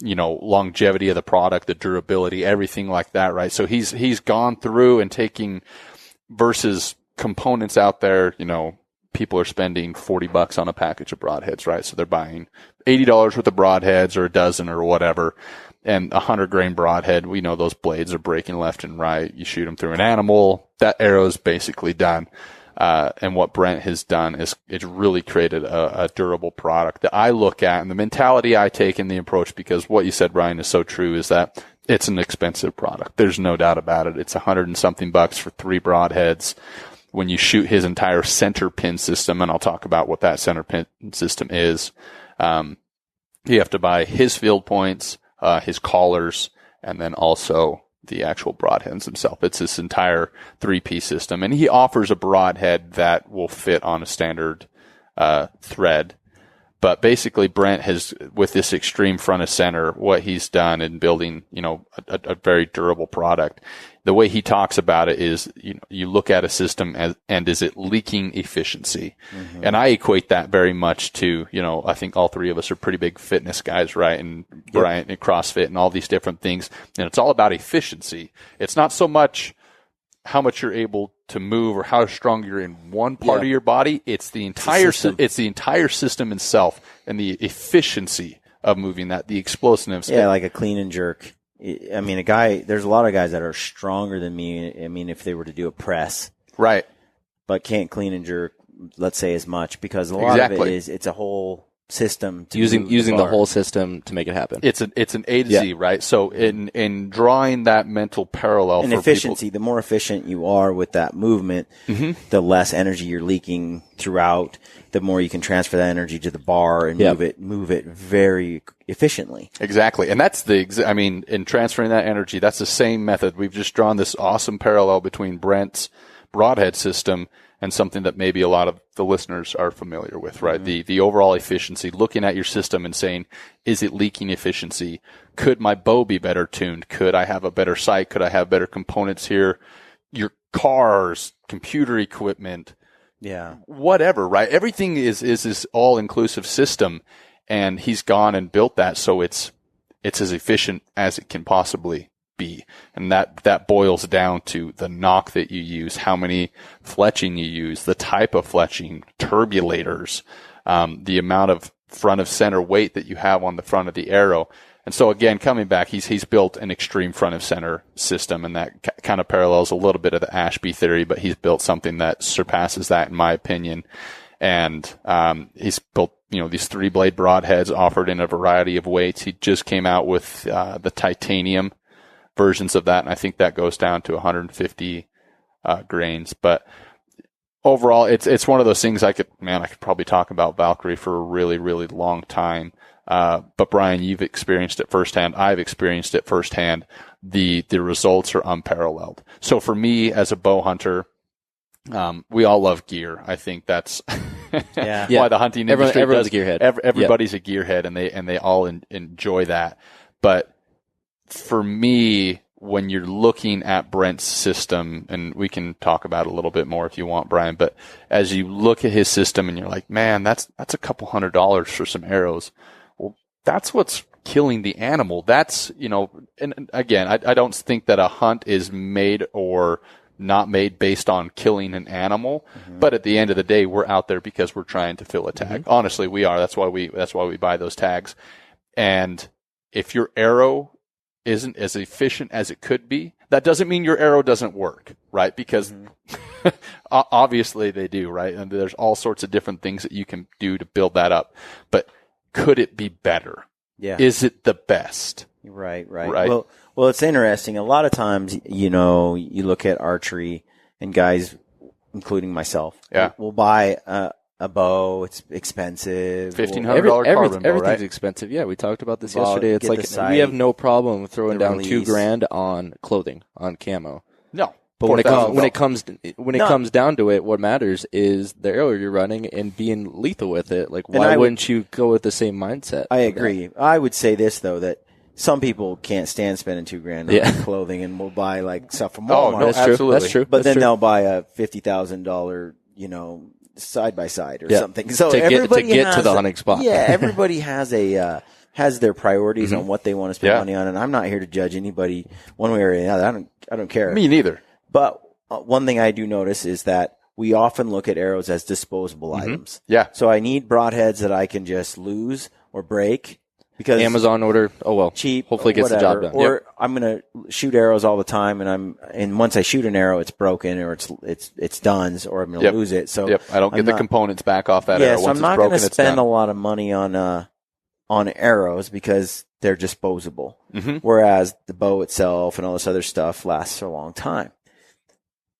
longevity of the product, the durability, everything like that, right? So he's gone through and taking versus components out there, people are spending $40 on a package of broadheads, right? So they're buying $80 worth of broadheads or a dozen or whatever. And 100-grain broadhead, we know those blades are breaking left and right. You shoot them through an animal, that arrow is basically done. And what Brent has done is it's really created a durable product that I look at, and the mentality I take in the approach, because what you said, Brian, is so true, is that it's an expensive product. There's no doubt about it. It's $100 and something for 3 broadheads. When you shoot his entire center pin system, and I'll talk about what that center pin system is, you have to buy his field points, his collars, and then also the actual broadheads themselves. It's this entire 3-piece system, and he offers a broadhead that will fit on a standard thread. But basically, Brent has, with this extreme front of center, what he's done in building, a very durable product. The way he talks about it is, you look at a system and is it leaking efficiency? Mm-hmm. And I equate that very much to, I think all 3 of us are pretty big fitness guys, right? And Brian and CrossFit and all these different things. And it's all about efficiency. It's not so much how much you're able to move or how strong you're in one part of your body. It's the entire system itself and the efficiency of moving that, the explosiveness. Yeah, like a clean and jerk. I mean, there's a lot of guys that are stronger than me. I mean, if they were to do a press. Right. But can't clean and jerk, let's say, as much, because a lot of it is, it's a whole system to using the whole system to make it happen. It's an A to Z, right? So in drawing that mental parallel and for efficiency, people, the more efficient you are with that movement, the less energy you're leaking throughout, the more you can transfer that energy to the bar and move it very efficiently. Exactly. And that's in transferring that energy, that's the same method. We've just drawn this awesome parallel between Brent's broadhead system and something that maybe a lot of the listeners are familiar with, right? Mm-hmm. The overall efficiency, looking at your system and saying, is it leaking efficiency? Could my bow be better tuned? Could I have a better sight? Could I have better components here? Your cars, computer equipment, whatever, right? Everything is this all-inclusive system, and he's gone and built that so it's as efficient as it can possibly be. And that boils down to the knock that you use, how many fletching you use, the type of fletching, turbulators, the amount of front of center weight that you have on the front of the arrow. And so again, coming back, he's built an extreme front of center system, and that kind of parallels a little bit of the Ashby theory, but he's built something that surpasses that in my opinion. And he's built these 3-blade broadheads offered in a variety of weights. He just came out with the titanium versions of that, and I think that goes down to 150 grains. But overall, it's one of those things I could probably talk about Valkyrie for a really, really long time. But Brian, you've experienced it firsthand. I've experienced it firsthand. The results are unparalleled. So for me as a bow hunter, we all love gear. I think that's why the hunting industry everyone's a gearhead. Everybody's a gearhead, and they all enjoy that. But for me, when you're looking at Brent's system, and we can talk about it a little bit more if you want, Brian, but as you look at his system and you're like, man, that's a couple $100 for some arrows. Well, that's what's killing the animal. That's, and again, I don't think that a hunt is made or not made based on killing an animal, but at the end of the day, we're out there because we're trying to fill a tag. Honestly, we are. That's why we buy those tags. And if your arrow isn't as efficient as it could be, that doesn't mean your arrow doesn't work, right? Because obviously they do, right? And there's all sorts of different things that you can do to build that up. But could it be better? Yeah. Is it the best? Right. Well, it's interesting. A lot of times, you look at archery, and guys, including myself, will buy a bow. It's expensive. $1,500 carbon bow, everything's right? expensive. Yeah, we talked about this yesterday. It's like we have no problem throwing down $2,000 on clothing, on camo. No. But when it No. comes down to it, what matters is the arrow you're running and being lethal with it. Like, why wouldn't you go with the same mindset? I agree. I would say this though, that some people can't stand spending $2,000 on clothing and will buy like stuff from Walmart. Oh, no, That's absolutely. That's true. But That's then true. they'll buy a $50,000, side by side or something. So to everybody get has to the hunting spot. Yeah, everybody has has their priorities on what they want to spend money on, and I'm not here to judge anybody one way or another. I don't care. Me neither. But one thing I do notice is that we often look at arrows as disposable items. Yeah. So I need broadheads that I can just lose or break because Amazon order. Oh well, cheap. Hopefully it gets the job done. Or I'm going to shoot arrows all the time, and once I shoot an arrow, it's broken or it's done, or I'm going to lose it. So I don't get the components back off that arrow. So Once I'm not it's broken, going to it's spend done. a lot of money on arrows because they're disposable. Mhm. Whereas the bow itself and all this other stuff lasts a long time.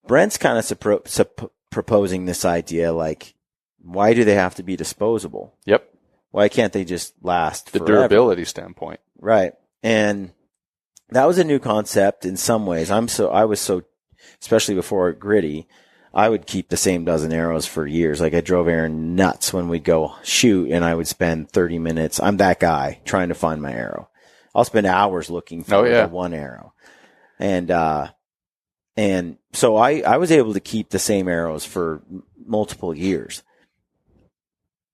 Brent's kind of proposing this idea, like, why do they have to be disposable? Yep. Why can't they just last The forever? durability standpoint. Right. And that was a new concept in some ways. I was so, especially before Gritty, I would keep the same dozen arrows for years. Like I drove Aaron nuts when we'd go shoot and I would spend 30 minutes. I'm that guy trying to find my arrow. I'll spend hours looking for the one arrow. And so I was able to keep the same arrows for multiple years.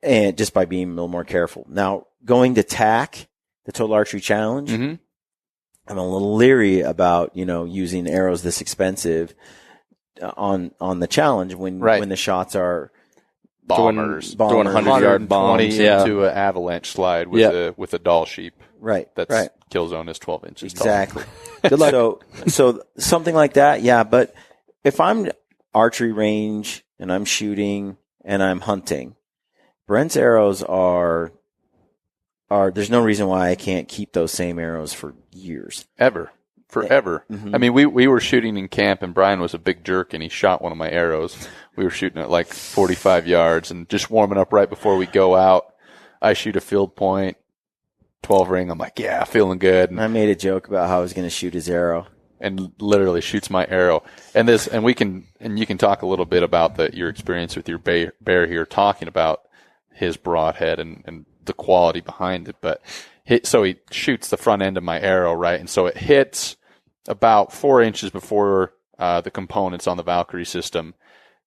And just by being a little more careful. Now, going to TAC, the Total Archery Challenge, Mhm. I'm a little leery about, using arrows this expensive on the challenge when the shots are Bombers. Doing 100-yard bombs. into an avalanche slide with a doll sheep. right. That's right. kill zone is 12 inches Exactly. Good luck. So something like that, yeah. But if I'm archery range and I'm shooting and I'm hunting, Brent's arrows are there's no reason why I can't keep those same arrows for years. Forever. Mhm. I mean, we were shooting in camp and Brian was a big jerk and he shot one of my arrows. We were shooting at like 45 yards and just warming up right before we go out. I shoot a field point, 12 ring. I'm like, yeah, feeling good. And I made a joke about how I was going to shoot his arrow. And literally shoots my arrow. And you can talk a little bit about your experience with your bear here, talking about his broadhead and the quality behind it. But so he shoots the front end of my arrow, right? And so it hits about 4 inches before the components on the Valkyrie system.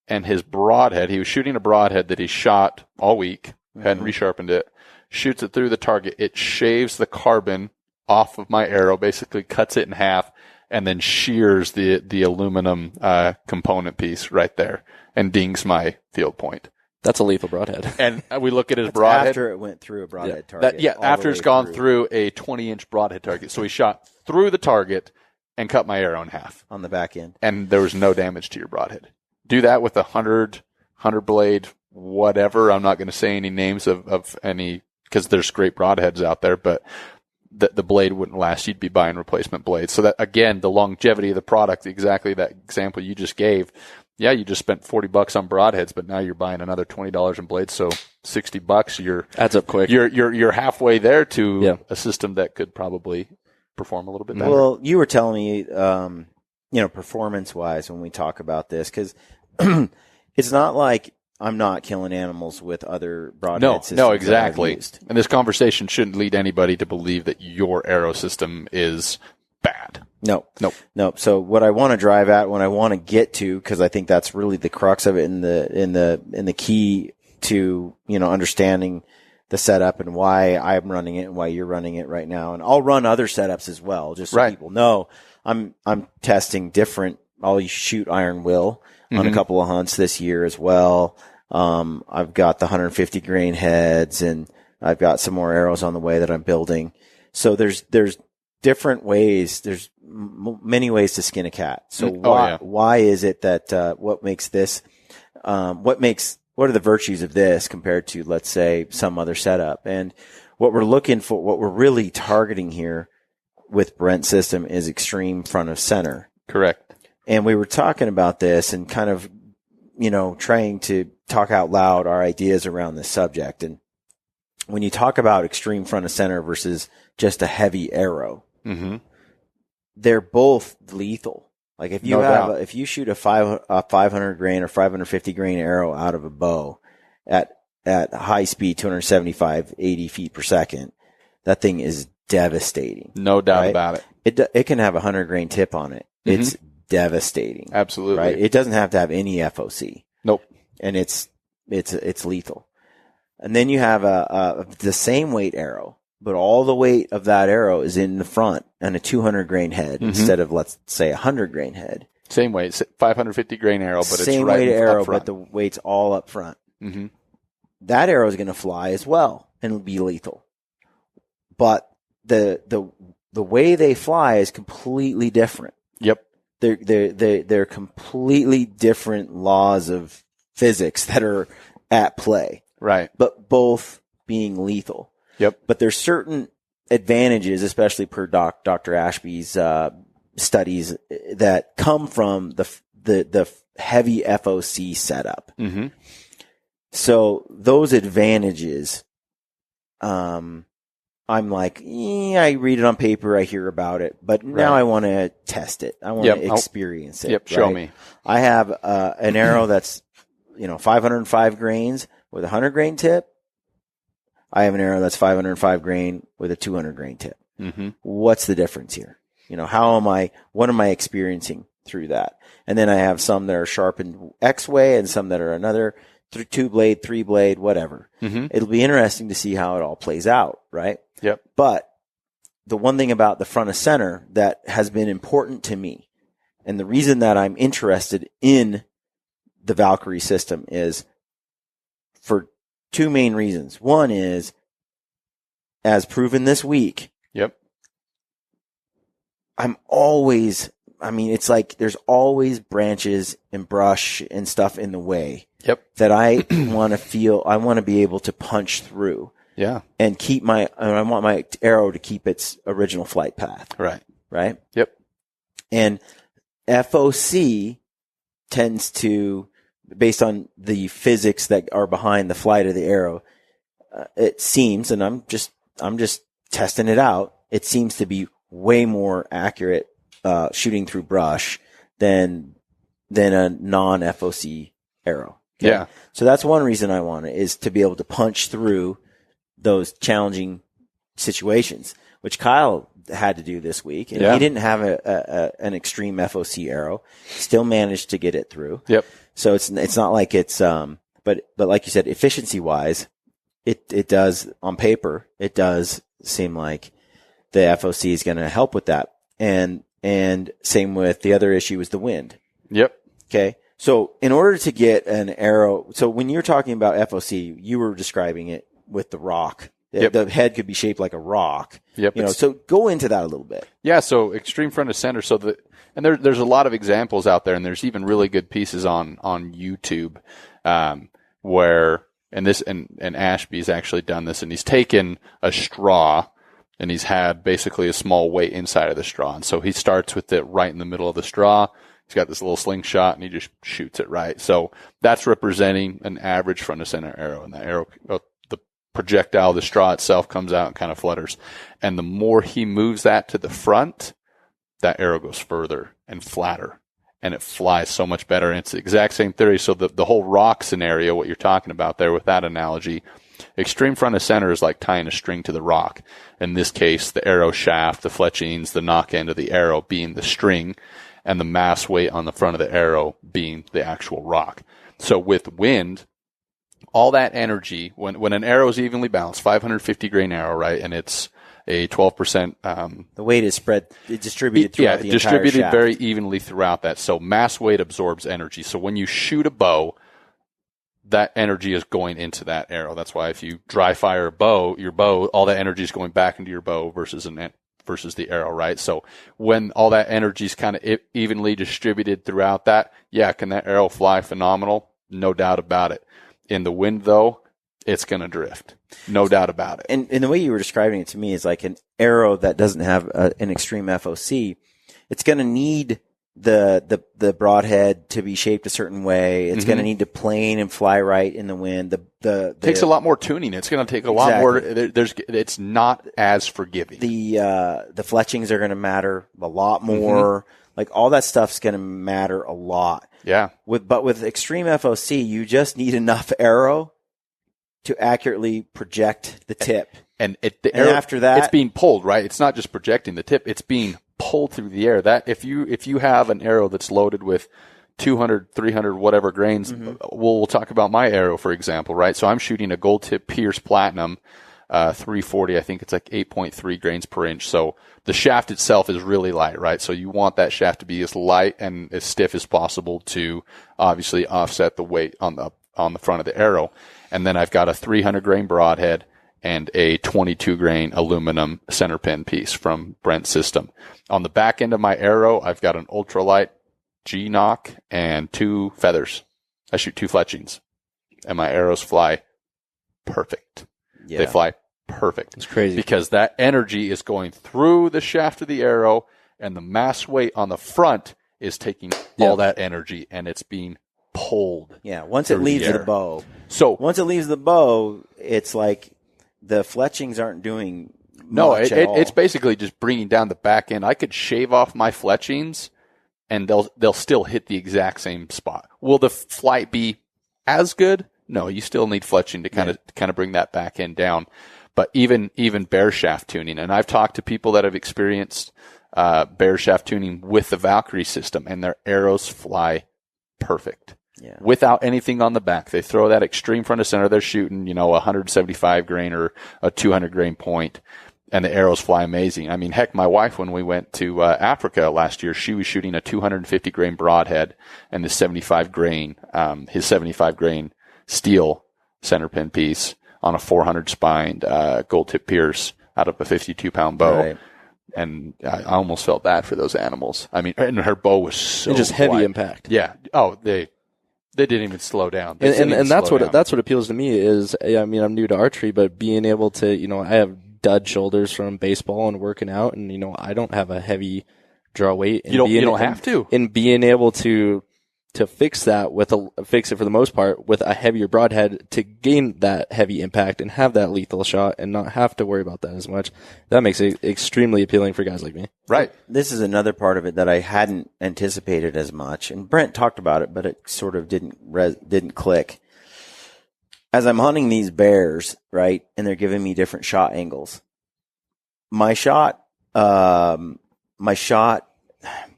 And his broadhead, he was shooting a broadhead that he shot all week, hadn't resharpened it, shoots it through the target. It shaves the carbon off of my arrow, basically cuts it in half, and then shears the aluminum component piece right there and dings my field point. That's a lethal broadhead. And we look at his broadhead. After it went through a broadhead target. After it's gone through a 20-inch broadhead target. So he shot through the target and cut my arrow in half. On the back end. And there was no damage to your broadhead. Do that with 100 blade, whatever. I'm not going to say any names of any, because there's great broadheads out there, but the blade wouldn't last. You'd be buying replacement blades. So that, again, the longevity of the product, exactly that example you just gave. Yeah, you just spent $40 on broadheads, but now you're buying another $20 in blades. So $60, adds up quick. You're halfway there to a system that could probably perform a little bit better. Well, you were telling me, performance wise when we talk about this, because it's not like I'm not killing animals with other broadhead systems. No, exactly. That I've used. And this conversation shouldn't lead anybody to believe that your arrow system is bad. No. So what I want to drive at, what I want to get to, because I think that's really the crux of it, in the key to understanding the setup and why I'm running it and why you're running it right now. And I'll run other setups as well, just so people know. I'm testing different. I'll shoot iron will on a couple of hunts this year as well. I've got the 150 grain heads, and I've got some more arrows on the way that I'm building. So there's different ways. There's many ways to skin a cat. So why is it that what makes this? What are the virtues of this compared to, let's say, some other setup? And what we're looking for, what we're really targeting here with Brent's system is extreme front of center. Correct. And we were talking about this and kind of, trying to talk out loud our ideas around this subject. And when you talk about extreme front of center versus just a heavy arrow, they're both lethal. Like if you shoot a 500 grain or 550 grain arrow out of a bow at high speed, 275, 80 feet per second, that thing is devastating. No doubt about it. It can have a 100 grain tip on it. Mm-hmm. It's devastating. Absolutely. Right. It doesn't have to have any FOC. Nope. And it's lethal. And then you have the same weight arrow, but all the weight of that arrow is in the front and a 200 grain head instead of, let's say, a 100 grain head. Same weight, 550 grain arrow, but it's same right weight arrow, up front. but the weight's all up front. Mm-hmm. That arrow is going to fly as well and be lethal. But the way they fly is completely different. Yep. They're completely different laws of physics that are at play. Right. But both being lethal. Yep. But there's certain advantages, especially per Dr. Ashby's studies, that come from the heavy FOC setup. Mm-hmm. So those advantages, I'm like, I read it on paper, I hear about it, but now I want to test it. I want to experience it. Yep. Show me. I have an arrow that's 505 grains with a 100 grain tip. I have an arrow that's 505 grain with a 200 grain tip. Mm-hmm. What's the difference here? What am I experiencing through that? And then I have some that are sharpened X way and some that are another 2-blade, 3-blade, whatever. Mm-hmm. It'll be interesting to see how it all plays out, right? Yep. But the one thing about the front of center that has been important to me, and the reason that I'm interested in the Valkyrie system is for two main reasons. One is, as proven this week, yep, it's like there's always branches and brush and stuff in the way. Yep. That I want to be able to punch through. Yeah. And I want my arrow to keep its original flight path. Right. Right? Yep. And FOC tends to, based on the physics that are behind the flight of the arrow, it seems, and I'm just testing it out, it seems to be way more accurate shooting through brush than a non-FOC arrow. Okay? Yeah. So that's one reason I want it, is to be able to punch through those challenging situations, which Kyle had to do this week. And he didn't have an extreme FOC arrow, still managed to get it through. Yep. So it's not like it's, but like you said, efficiency wise, it does on paper, it does seem like the FOC is going to help with that. And same with the other issue is the wind. Yep. Okay. So in order to get an arrow, so when you're talking about FOC, you were describing it with the rock. Yep. The head could be shaped like a rock. Yep. So go into that a little bit. Yeah. So extreme front of center. So there's a lot of examples out there, and there's even really good pieces on YouTube, where, and Ashby's actually done this, and he's taken a straw and he's had basically a small weight inside of the straw. And so he starts with it right in the middle of the straw. He's got this little slingshot and he just shoots it right. So that's representing an average front of center arrow, and the arrow, the projectile, the straw itself comes out and kind of flutters. And the more he moves that to the front, that arrow goes further and flatter, and it flies so much better. And it's the exact same theory. So the whole rock scenario, what you're talking about there with that analogy, extreme front of center is like tying a string to the rock. In this case, the arrow shaft, the fletchings, the knock end of the arrow being the string, and the mass weight on the front of the arrow being the actual rock. So with wind, all that energy, when an arrow is evenly balanced, 550 grain arrow, right, and it's a 12%. The weight is distributed throughout the entire distributed shaft. very evenly throughout that. So mass weight absorbs energy. So when you shoot a bow, that energy is going into that arrow. That's why if you dry fire your bow, all that energy is going back into your bow versus the arrow, right? So when all that energy is kind of evenly distributed throughout that, can that arrow fly phenomenal? No doubt about it. In the wind, though, it's going to drift. No doubt about it. And the way you were describing it to me is like an arrow that doesn't have an extreme FOC. It's going to need the broadhead to be shaped a certain way. It's going to need to plane and fly right in the wind. It takes a lot more tuning. It's going to take a lot more. It's not as forgiving. The fletchings are going to matter a lot more. Like all that stuff's going to matter a lot. Yeah. But with extreme FOC, you just need enough arrow to accurately project the tip. And arrow, after that, it's being pulled, right? It's not just projecting the tip; it's being pulled through the air. That if you have an arrow that's loaded with 200, 300, whatever grains, we'll talk about my arrow, for example, right? So I'm shooting a gold tip Pierce Platinum, 340. I think it's like 8.3 grains per inch. So the shaft itself is really light, right? So you want that shaft to be as light and as stiff as possible to obviously offset the weight on the front of the arrow. And then I've got a 300 grain broadhead and a 22 grain aluminum center pin piece from Brent's system. On the back end of my arrow, I've got an ultralight G-knock and 2 feathers. I shoot 2 fletchings, and my arrows fly perfect. Yeah. They fly perfect. It's crazy. Because that energy is going through the shaft of the arrow, and the mass weight on the front is taking all that energy, and it's being pulled. Yeah, once it leaves the bow. So once it leaves the bow, it's like the fletchings aren't doing much at all. It's basically just bringing down the back end. I could shave off my fletchings, and they'll still hit the exact same spot. Will the flight be as good? No, you still need fletching to kind of bring that back end down. But even bear shaft tuning, and I've talked to people that have experienced bear shaft tuning with the Valkyrie system, and their arrows fly perfect. Yeah. Without anything on the back. They throw that extreme front of center. They're shooting, 175 grain or a 200 grain point, and the arrows fly amazing. I mean, heck, my wife, when we went to Africa last year, she was shooting a 250 grain broadhead and the 75 grain, his 75 grain steel center pin piece on a 400 spined gold tip Pierce out of a 52-pound bow. Right. And I almost felt bad for those animals. I mean, and her bow was so and just heavy impact. Yeah. Oh, they didn't even slow down. And that's what appeals to me is, I mean, I'm new to archery, but being able to, I have dud shoulders from baseball and working out, and I don't have a heavy draw weight. And you don't have to. And being able to fix that fix it for the most part with a heavier broadhead to gain that heavy impact and have that lethal shot and not have to worry about that as much. That makes it extremely appealing for guys like me. Right. This is another part of it that I hadn't anticipated as much, and Brent talked about it, but it sort of didn't click. As I'm hunting these bears, right, and they're giving me different shot angles, my shot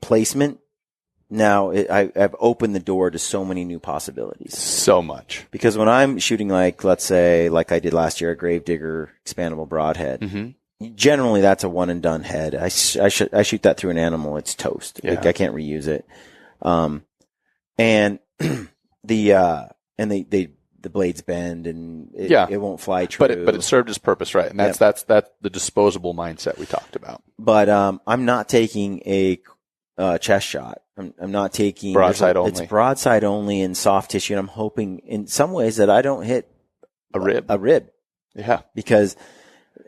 placement, now I've opened the door to so many new possibilities. So much. Because when I'm shooting, let's say, like I did last year, a Gravedigger expandable broadhead, generally that's a one and done head. I shoot that through an animal, it's toast. Yeah. I can't reuse it. And the blades bend and it won't fly true. But it served its purpose, right? And that's the disposable mindset we talked about. But I'm not taking a chest shot. I'm not taking broadside only. It's broadside only in soft tissue, and I'm hoping in some ways that I don't hit a rib. Yeah, because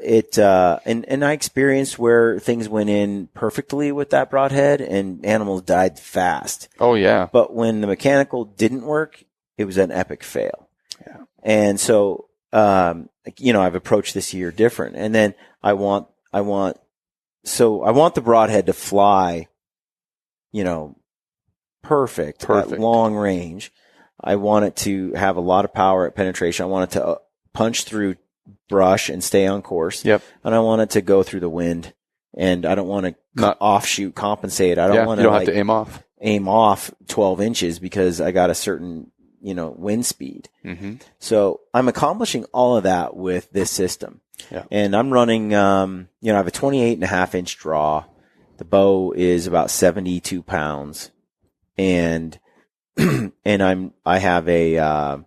it and I experienced where things went in perfectly with that broadhead and animals died fast. Oh yeah. But when the mechanical didn't work, it was an epic fail. Yeah. And so I've approached this year different, and then I want the broadhead to fly, perfect at long range. I want it to have a lot of power at penetration. I want it to punch through brush and stay on course. Yep. And I want it to go through the wind, and I don't want to offshoot, compensate. I don't want to. You don't have to aim off 12 inches because I got a certain, wind speed. Mm-hmm. So I'm accomplishing all of that with this system. Yeah. And I'm running, I have a 28.5 inch draw. The bow is about 72 pounds, and I have a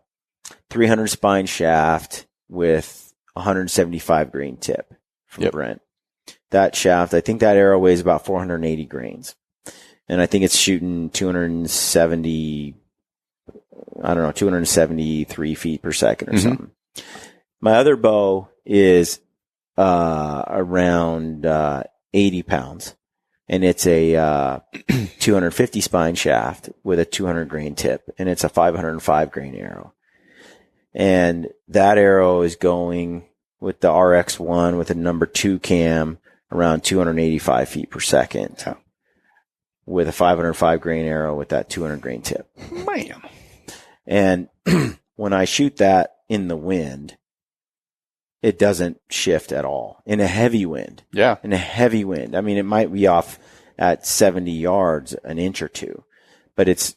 300 spine shaft with 175 grain tip from Brent. That shaft, I think that arrow weighs about 480 grains, and I think it's shooting 273 feet per second or something. My other bow is around 80 pounds. And it's a 250 spine shaft with a 200 grain tip, and it's a 505 grain arrow. And that arrow is going with the RX1 with a number 2 cam around 285 feet per second. Yeah. with a 505 grain arrow with that 200 grain tip. Man. And when I shoot that in the wind, it doesn't shift at all. In a heavy wind. Yeah. In a heavy wind. I mean, it might be off at 70 yards, an inch or two, but it's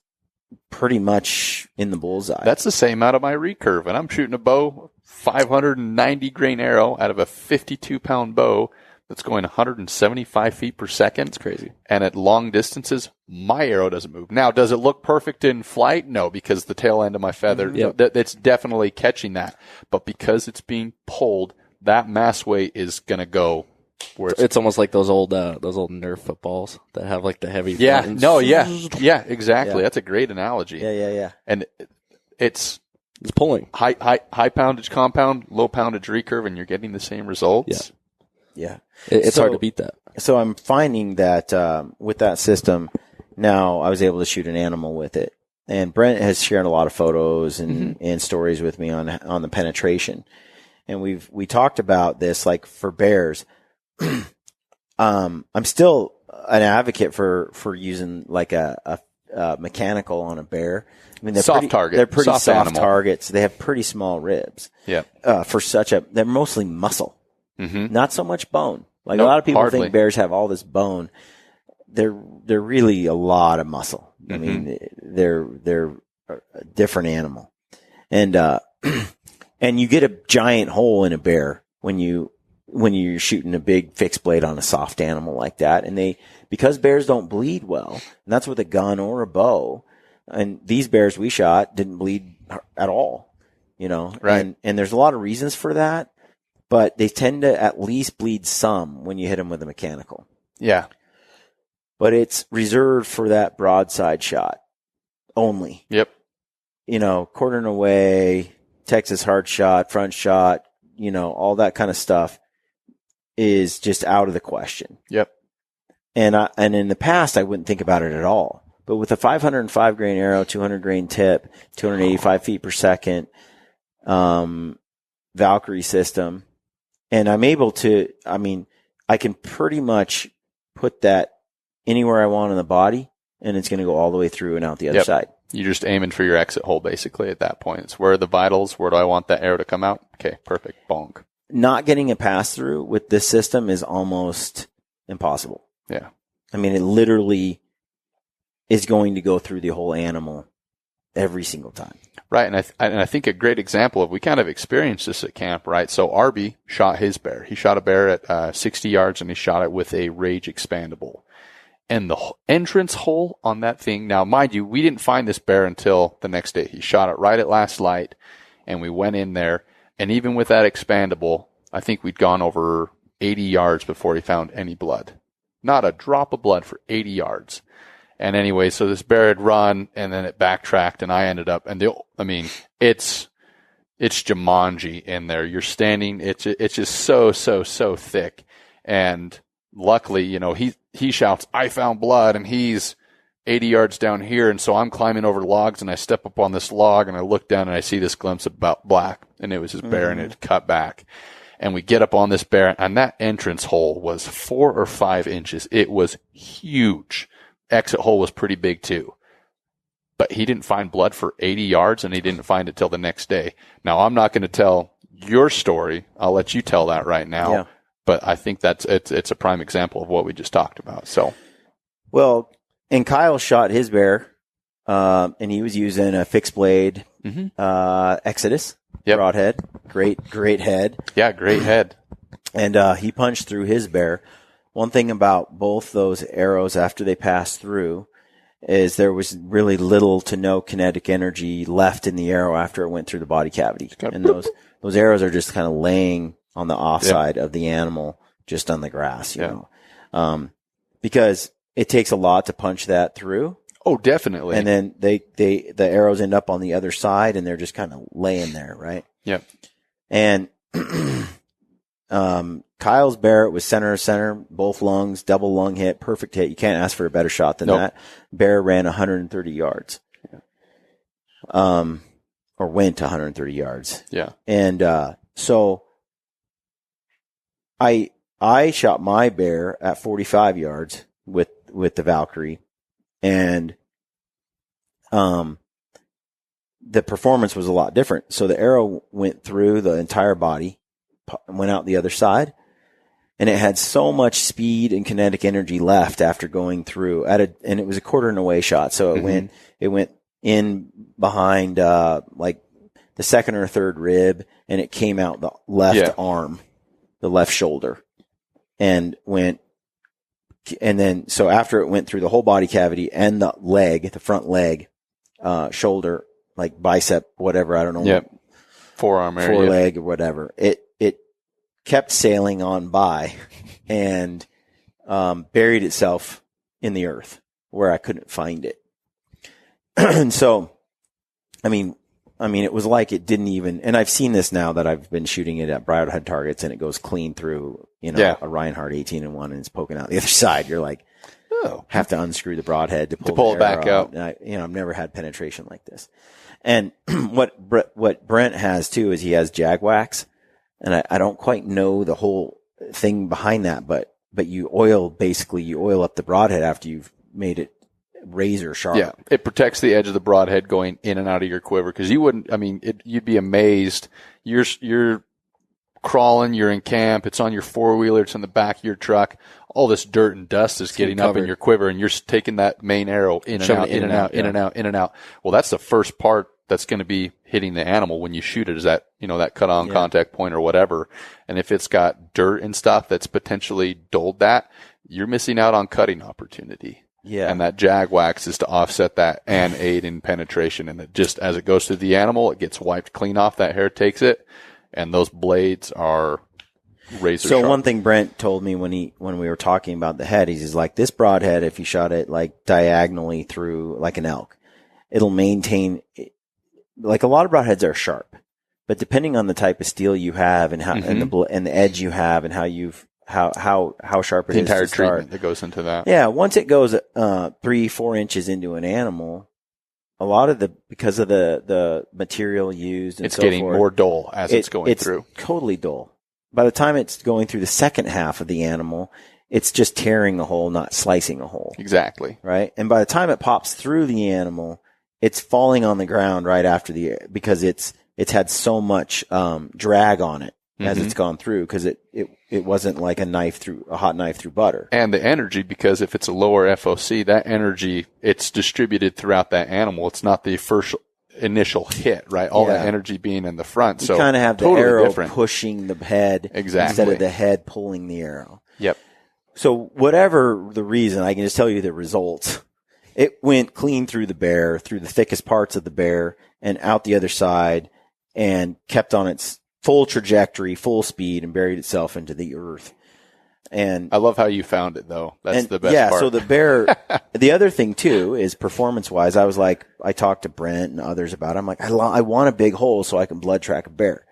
pretty much in the bullseye. That's the same out of my recurve. And I'm shooting a bow, 590 grain arrow out of a 52-pound bow that's going 175 feet per second. It's crazy. And at long distances, my arrow doesn't move. Now, does it look perfect in flight? No, because the tail end of my feather, it's definitely catching that. But because it's being pulled, that mass weight is going to go where it's almost like those old Nerf footballs that have like the heavy. Yeah. buttons. No. Yeah. Yeah. Exactly. Yeah. That's a great analogy. Yeah. And it's pulling high poundage compound, low poundage recurve, and you're getting the same results. Yeah. It's hard to beat that. So I'm finding that with that system, now I was able to shoot an animal with it. And Brent has shared a lot of photos and stories with me on the penetration. And we talked about this, like for bears. I'm still an advocate for using like a mechanical on a bear. I mean, they're pretty soft targets. They have pretty small ribs. Yeah. They're mostly muscle. Mm-hmm. Not so much bone. Like a lot of people think bears have all this bone. They're really a lot of muscle. I mean, they're a different animal. And and you get a giant hole in a bear when you're shooting a big fixed blade on a soft animal like that. And because bears don't bleed well, and that's with a gun or a bow, and these bears we shot didn't bleed at all, Right. And there's a lot of reasons for that, but they tend to at least bleed some when you hit them with a mechanical. Yeah. But it's reserved for that broadside shot only. Yep. Quartering away, Texas hard shot, front shot, all that kind of stuff is just out of the question. Yep. And in the past, I wouldn't think about it at all. But with a 505 grain arrow, 200 grain tip, 285 feet per second, Valkyrie system, and I'm able to, I can pretty much put that anywhere I want in the body, and it's going to go all the way through and out the other side. You're just aiming for your exit hole, basically, at that point. It's where are the vitals? Where do I want that arrow to come out? Okay, perfect. Bonk. Not getting a pass-through with this system is almost impossible. Yeah. I mean, it literally is going to go through the whole animal every single time. Right, and I think a great example of, we kind of experienced this at camp, right? So Arby shot his bear. He shot a bear at 60 yards, and he shot it with a Rage expandable. And the entrance hole on that thing, now mind you, we didn't find this bear until the next day. He shot it right at last light, and we went in there, and even with that expandable, I think we'd gone over 80 yards before he found any blood. Not a drop of blood for 80 yards. And anyway, so this bear had run, and then it backtracked, and I ended up, it's Jumanji in there. You're standing, it's just so thick. And luckily, he shouts, "I found blood," and he's 80 yards down here. And so I'm climbing over logs, and I step up on this log, and I look down, and I see this glimpse of black, and it was his bear, and it cut back. And we get up on this bear, and that entrance hole was 4 or 5 inches. It was huge. Exit hole was pretty big too. But he didn't find blood for 80 yards, and he didn't find it till the next day. Now, I'm not going to tell your story. I'll let you tell that right now. Yeah. But I think it's a prime example of what we just talked about. So, well, and Kyle shot his bear, and he was using a fixed blade, Exodus broadhead. Great head. Yeah, great head. And he punched through his bear. One thing about both those arrows after they passed through is there was really little to no kinetic energy left in the arrow after it went through the body cavity. And those arrows are just kind of laying on the offside of the animal, just on the grass, you know, because it takes a lot to punch that through. Oh, definitely. And then the arrows end up on the other side, and they're just kind of laying there, right? Yep. And Kyle's bear, it was center, both lungs, double lung hit, perfect hit. You can't ask for a better shot than that. Bear ran 130 yards. Or went 130 yards. Yeah. And so I shot my bear at 45 yards with the Valkyrie, and the performance was a lot different. So the arrow went through the entire body, went out the other side, and it had so much speed and kinetic energy left after going through and it was a quarter and away shot. So it went in behind, like the second or third rib, and it came out the left arm, the left shoulder, and then, so after it went through the whole body cavity and the leg, the front leg, shoulder, like bicep, whatever, I don't know. Yep. Forearm area. Foreleg or whatever. It kept sailing on by and, buried itself in the earth where I couldn't find it. And so, I mean, it was like it didn't even, and I've seen this now that I've been shooting it at broadhead targets and it goes clean through, a Reinhardt 18-1 and it's poking out the other side. You're like, have to unscrew the broadhead to pull it back out. And I've never had penetration like this. And what Brent has too is he has JagWax, and I don't quite know the whole thing behind that, but you oil up the broadhead after you've made it razor sharp. Yeah, it protects the edge of the broadhead going in and out of your quiver, because you'd be amazed. You're crawling, you're in camp, it's on your four-wheeler, it's in the back of your truck, all this dirt and dust is getting up in your quiver, and you're taking that main arrow in and out, in and out, in and out, in and out. Well, that's the first part that's going to be hitting the animal when you shoot it, is that, that cut-on contact point or whatever. And if it's got dirt and stuff that's potentially dulled that, you're missing out on cutting opportunity. Yeah. And that JagWax is to offset that and aid in penetration. And it just, as it goes through the animal, it gets wiped clean off, that hair takes it, and those blades are razor sharp. So one thing Brent told me when we were talking about the head, he's like, this broadhead, if you shot it like diagonally through like an elk, it'll maintain, like a lot of broadheads are sharp, but depending on the type of steel you have and how, and the edge you have and how sharp it is. The entire to start. treatment that goes into that. Yeah. Once it goes, 3-4 inches into an animal, a lot of because of the material used and it's so getting forth, more dull as it's going through. It's totally dull. By the time it's going through the second half of the animal, it's just tearing a hole, not slicing a hole. Exactly. Right. And by the time it pops through the animal, it's falling on the ground right after because it's had so much, drag on it as it's gone through, because it wasn't like a hot knife through butter. And the energy, because if it's a lower FOC, that energy, it's distributed throughout that animal. It's not the first initial hit, right? All that energy being in the front. You so kind of have the totally arrow different. pushing the head instead of the head pulling the arrow. Yep. So whatever the reason, I can just tell you the results. It went clean through the bear, through the thickest parts of the bear, and out the other side, and kept on its full trajectory, full speed, and buried itself into the earth. And I love how you found it, though. That's the best part. So the bear, the other thing too is performance-wise, I was like, I talked to Brent and others about it. I'm like, I want a big hole so I can blood track a bear.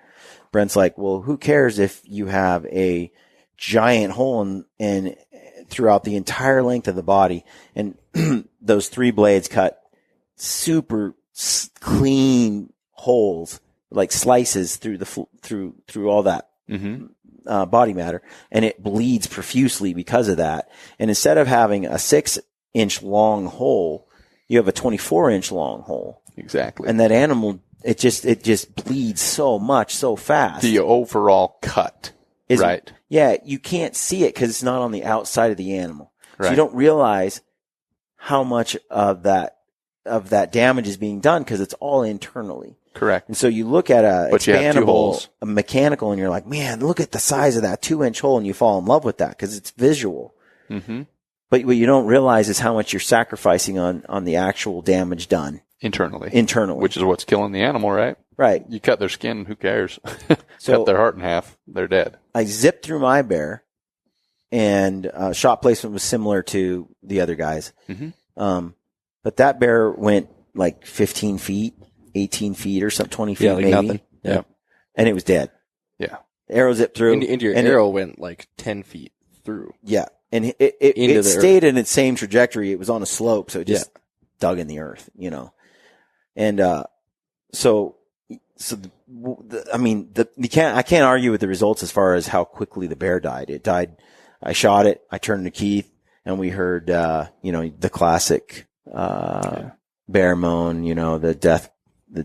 Brent's like, well, who cares if you have a giant hole in throughout the entire length of the body, and those 3 blades cut super clean holes, like slices through through all that body matter, and it bleeds profusely because of that. And instead of having a 6-inch long hole, you have a 24-inch long hole. Exactly. And that animal, it just bleeds so much so fast. The overall cut, right? Yeah, you can't see it because it's not on the outside of the animal. Right. So you don't realize how much of that damage is being done because it's all internally. Correct. And so you look at a expandable, a mechanical, and you're like, man, look at the size of that 2-inch hole, and you fall in love with that because it's visual. Mm-hmm. But what you don't realize is how much you're sacrificing on the actual damage done. Internally. Which is what's killing the animal, right? Right. You cut their skin, who cares? So cut their heart in half, they're dead. I zipped through my bear, and shot placement was similar to the other guys. Mm-hmm. But that bear went like 15 feet, 18 feet or something, 20 feet like maybe. nothing. Yeah. And it was dead. Yeah. The arrow zipped through. And your arrow went like 10 feet through. Yeah. And it stayed in its same trajectory. It was on a slope, so it just dug in the earth, And I can't argue with the results as far as how quickly the bear died. It died. I shot it. I turned to Keith, and we heard, the classic bear moan, the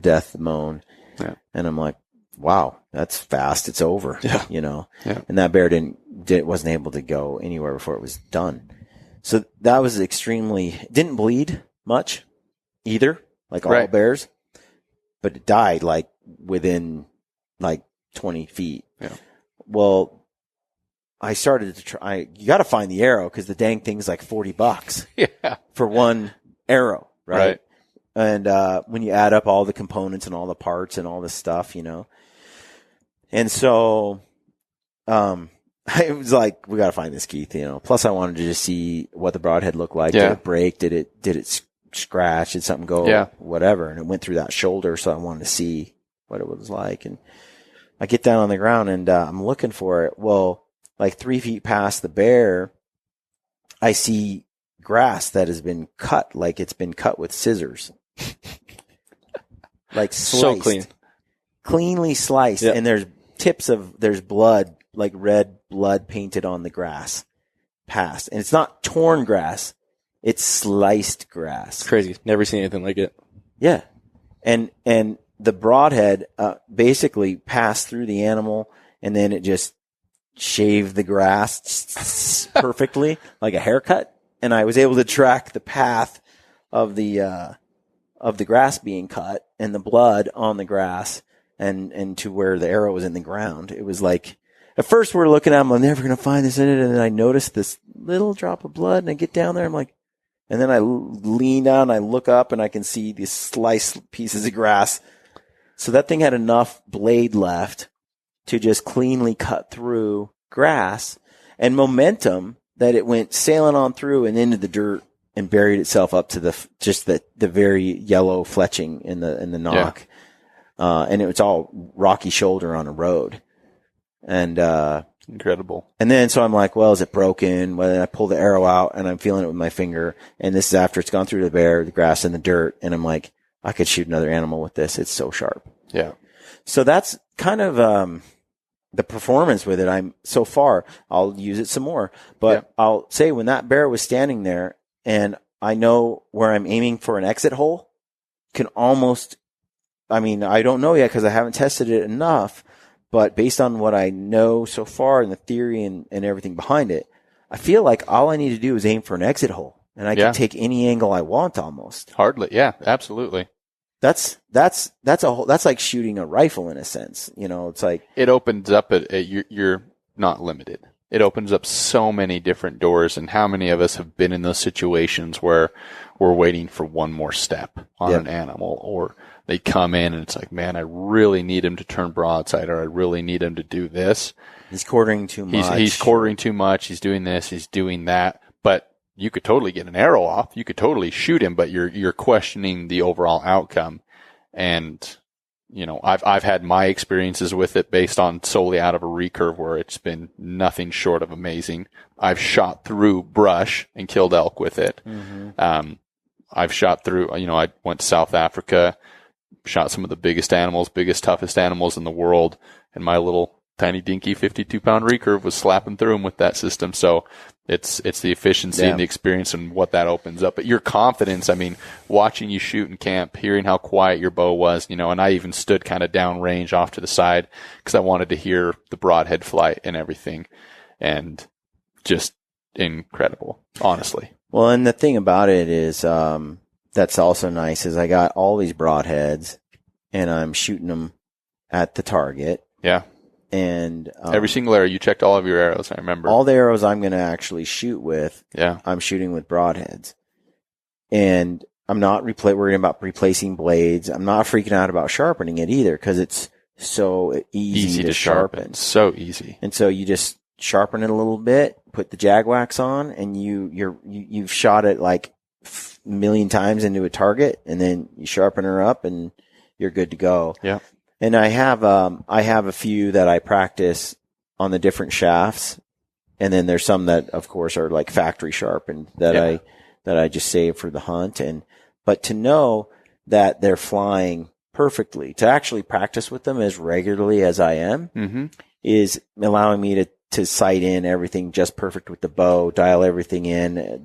death moan. Yeah. And I'm like, wow, that's fast. It's over, Yeah. Yeah. And that bear wasn't able to go anywhere before it was done. So that was didn't bleed much either, like all bears, but it died like within like 20 feet. Yeah. Well, I started to try, you got to find the arrow because the dang thing's like $40 for one arrow. Right. And, when you add up all the components and all the parts and all this stuff, and so, I was like, we got to find this, Keith, plus I wanted to just see what the broadhead looked like. Yeah. Did it break? Did it scratch? Did something go? Whatever. And it went through that shoulder. So I wanted to see what it was like. And I get down on the ground and, I'm looking for it. Well, like 3 feet past the bear, I see grass that has been cut, like it's been cut with scissors. Like sliced. So Cleanly sliced. Yep. And there's blood, like red blood painted on the grass past. And it's not torn grass. It's sliced grass. Crazy. Never seen anything like it. Yeah. And the broadhead, basically passed through the animal and then it just shaved the grass perfectly, like a haircut. And I was able to track the path of the grass being cut and the blood on the grass and to where the arrow was in the ground. It was like, at first we're looking at them, I'm never going to find this in it. And then I noticed this little drop of blood and I get down there. I'm like, and then I lean down, I look up and I can see these sliced pieces of grass. So that thing had enough blade left to just cleanly cut through grass and momentum that it went sailing on through and into the dirt and buried itself up to the very yellow fletching in the knock. Yeah. And it was all rocky shoulder on a road. And, incredible. And then, so I'm like, well, is it broken? Well, then I pull the arrow out and I'm feeling it with my finger. And this is after it's gone through the bear, the grass and the dirt. And I'm like, I could shoot another animal with this. It's so sharp. Yeah. So that's kind of, the performance with it. So far, I'll use it some more, but I'll say when that bear was standing there and I know where I'm aiming for an exit hole, I don't know yet because I haven't tested it enough, but based on what I know so far and the theory and everything behind it, I feel like all I need to do is aim for an exit hole and I can take any angle I want almost. Hardly. Yeah, absolutely. That's like shooting a rifle in a sense. It's like it opens up you're not limited. It opens up so many different doors, and how many of us have been in those situations where we're waiting for one more step on an animal, or they come in and it's like, man, I really need him to turn broadside, or I really need him to do this. He's quartering too much. He's quartering too much. He's doing this. He's doing that. But you could totally get an arrow off. You could totally shoot him, but you're questioning the overall outcome. And, I've had my experiences with it based on solely out of a recurve where it's been nothing short of amazing. I've shot through brush and killed elk with it. Mm-hmm. I've shot through, I went to South Africa, shot some of the biggest, toughest animals in the world, and my little tiny dinky 52-pound recurve was slapping through them with that system. So it's the efficiency and the experience and what that opens up. But your confidence, watching you shoot in camp, hearing how quiet your bow was, and I even stood kind of downrange off to the side because I wanted to hear the broadhead flight and everything. And just incredible, honestly. Well, and the thing about it is, that's also nice is I got all these broadheads and I'm shooting them at the target. Yeah. And every single arrow, you checked all of your arrows, I remember. All the arrows I'm going to actually shoot with, I'm shooting with broadheads. And I'm not worried about replacing blades. I'm not freaking out about sharpening it either because it's so easy to sharpen. So easy. And so you just sharpen it a little bit, put the jag wax on, and you've shot it like a million times into a target, and then you sharpen her up and you're good to go. Yeah. And I have a few that I practice on the different shafts. And then there's some that of course are like factory sharpened that I just save for the hunt. But to know that they're flying perfectly, to actually practice with them as regularly as I am is allowing me to sight in everything just perfect with the bow, dial everything in,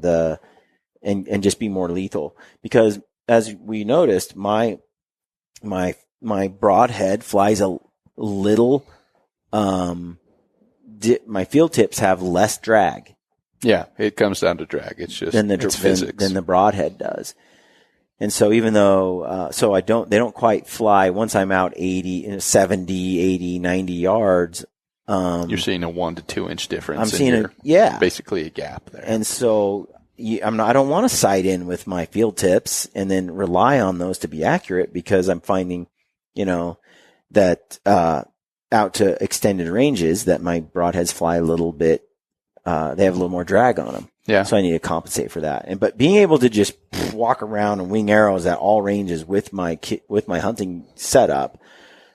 and just be more lethal. Because as we noticed, my broadhead flies a little, my field tips have less drag. Yeah, it comes down to drag. It's just it's physics. Than the broadhead does. And so even though, they don't quite fly once I'm out 70, 80, 90 yards. You're seeing a 1 to 2 inch difference. I'm seeing basically a gap there. And so I don't want to sight in with my field tips and then rely on those to be accurate, because I'm finding, that, out to extended ranges that my broadheads fly a little bit, they have a little more drag on them. Yeah. So I need to compensate for that. But being able to just walk around and wing arrows at all ranges with my hunting setup,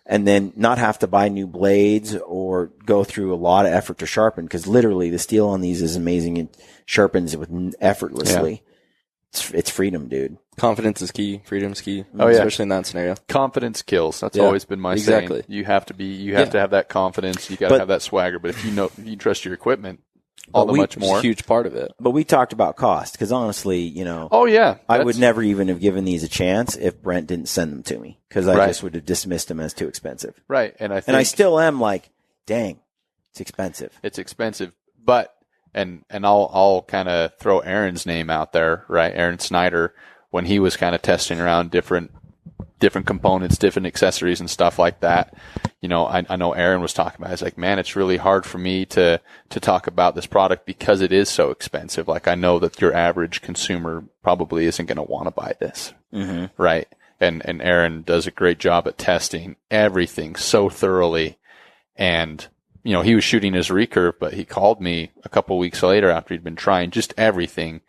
and then not have to buy new blades or go through a lot of effort to sharpen, because literally the steel on these is amazing and sharpens effortlessly. Yeah. It's freedom, dude. Confidence is key. Freedom's key. Oh, yeah. Especially in that scenario. Confidence kills. That's always been my saying. You have to have that confidence. You got to have that swagger. But if you trust your equipment, much more. It's a huge part of it. But we talked about cost, because honestly, Oh, yeah. I would never even have given these a chance if Brent didn't send them to me, because I just would have dismissed them as too expensive. Right. And I still am like, dang, it's expensive. It's expensive. But, and I'll kind of throw Aaron's name out there, right? Aaron Snyder, when he was kind of testing around different components, different accessories and stuff like that. I know Aaron was talking about it. It's like, man, it's really hard for me to talk about this product because it is so expensive. Like, I know that your average consumer probably isn't going to want to buy this. Mm-hmm. Right. And Aaron does a great job at testing everything so thoroughly. And, he was shooting his recurve, but he called me a couple weeks later after he'd been trying just everything.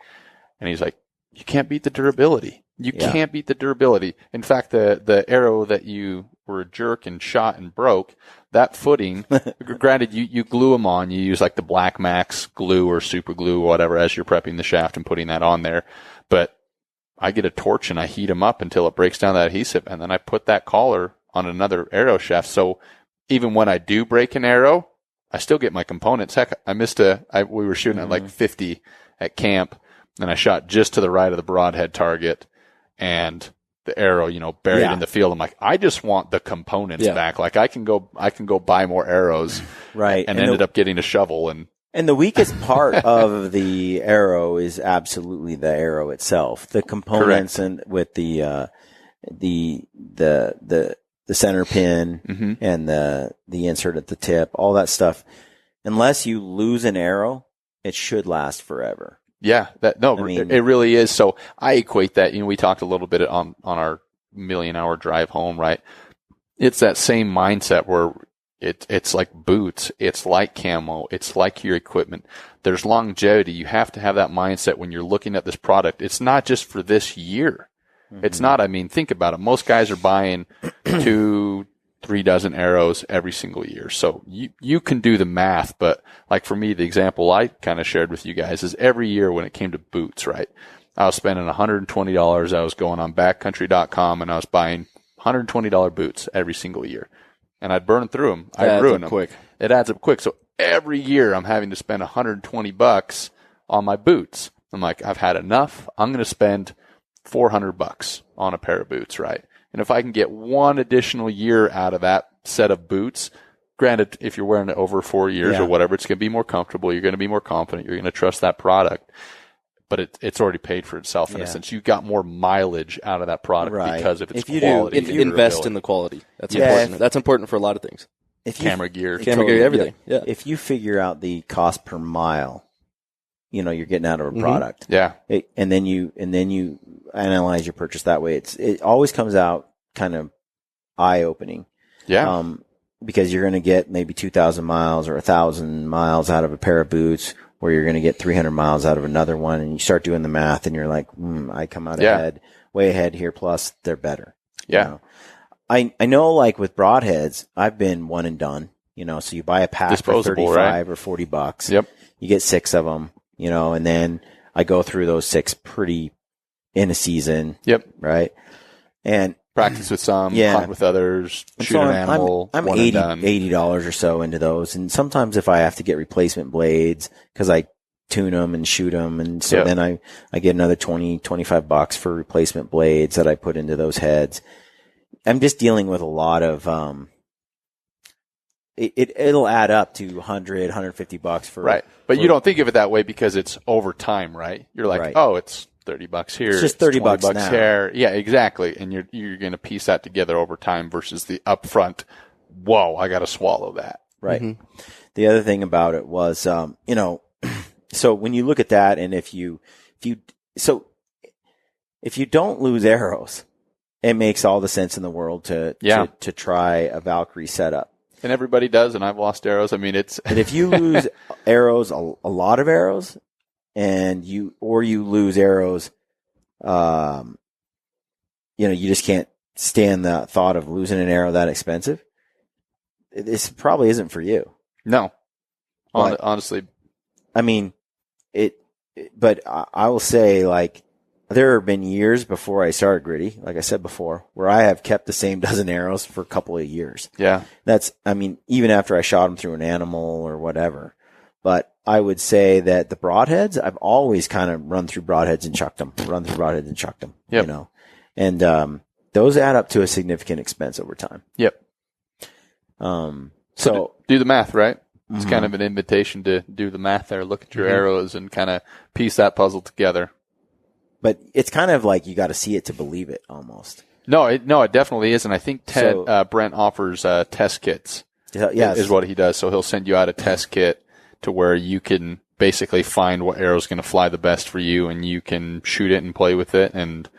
And he's like, you can't beat the durability. You can't beat the durability. In fact, the arrow that you were a jerk and shot and broke, that footing, granted, you glue them on. You use like the Black Max glue or super glue or whatever as you're prepping the shaft and putting that on there. But I get a torch and I heat them up until it breaks down that adhesive, and then I put that collar on another arrow shaft. So even when I do break an arrow, I still get my components. Heck, we were shooting at like 50 at camp, and I shot just to the right of the broadhead target, and the arrow, buried in the field. I'm like, I just want the components back. Like, I can go buy more arrows. Right. And ended up getting a shovel. And the weakest part of the arrow is absolutely the arrow itself. The components and with the center pin and the insert at the tip, all that stuff. Unless you lose an arrow, it should last forever. Yeah, it really is. So I equate that, we talked a little bit on our 1,000,000-hour drive home, right? It's that same mindset where it's like boots, it's like camo, it's like your equipment. There's longevity. You have to have that mindset when you're looking at this product. It's not just for this year. Mm-hmm. It's not, think about it. Most guys are buying 2-3 dozen arrows every single year. So you can do the math, but like for me, the example I kind of shared with you guys is every year when it came to boots, right? I was spending $120. I was going on backcountry.com and I was buying $120 boots every single year. And I'd burn through them. I'd ruin them. Quick. It adds up quick. So every year I'm having to spend $120 on my boots. I'm like, I've had enough. I'm going to spend $400 on a pair of boots, right? And if I can get one additional year out of that set of boots, granted, if you're wearing it over 4 years or whatever, it's going to be more comfortable. You're going to be more confident. You're going to trust that product. But it's already paid for itself in a sense. You got more mileage out of that product because of its quality. If you invest in the quality, that's important. That's important for a lot of things. Camera gear, everything. Yeah. If you figure out the cost per mile, you're getting out of a product. Yeah. And then you analyze your purchase that way. It always comes out kind of eye opening. Yeah. Because you're going to get maybe 2,000 miles or 1,000 miles out of a pair of boots, or you're going to get 300 miles out of another one, and you start doing the math and you're like, I come out way ahead here. Plus they're better. Yeah. I know, like with broadheads, I've been one and done, so you buy a pack for $35 or $40. Yep. You get 6 of them, and then I go through those 6 pretty in a season. Yep. Right. And practice with some, hunt with others, shoot an animal. I'm $80 or so into those. And sometimes if I have to get replacement blades, because I tune them and shoot them. And so then I get another $20-25 for replacement blades that I put into those heads. I'm just dealing with a lot of, it'll add up to $100-$150 for right. But you don't think of it that way because it's over time, right? You're like, oh, it's $30 here. It's just $30 now. Here. Yeah, exactly. And you're going to piece that together over time versus the upfront. Whoa, I got to swallow that. Right. Mm-hmm. The other thing about it was, so when you look at that, and if you don't lose arrows, it makes all the sense in the world to try a Valkyrie setup. And everybody does, and I've lost arrows. I mean, it's and if you lose arrows, a lot of arrows, and you lose arrows, you just can't stand the thought of losing an arrow that expensive. This probably isn't for you. No, honestly, I mean, but I will say, like, there have been years before I started Gritty, like I said before, where I have kept the same dozen arrows for a couple of years. Yeah. Even after I shot them through an animal or whatever. But I would say that the broadheads, I've always kind of run through broadheads and chucked them, Yep. And those add up to a significant expense over time. Yep. So do the math, right? It's kind of an invitation to do the math there, look at your arrows and kind of piece that puzzle together. But it's kind of like you got to see it to believe it almost. No, it definitely is. And I think Brent offers test kits. Yes. Is what he does. So he'll send you out a test kit to where you can basically find what arrow is going to fly the best for you, and you can shoot it and play with it. And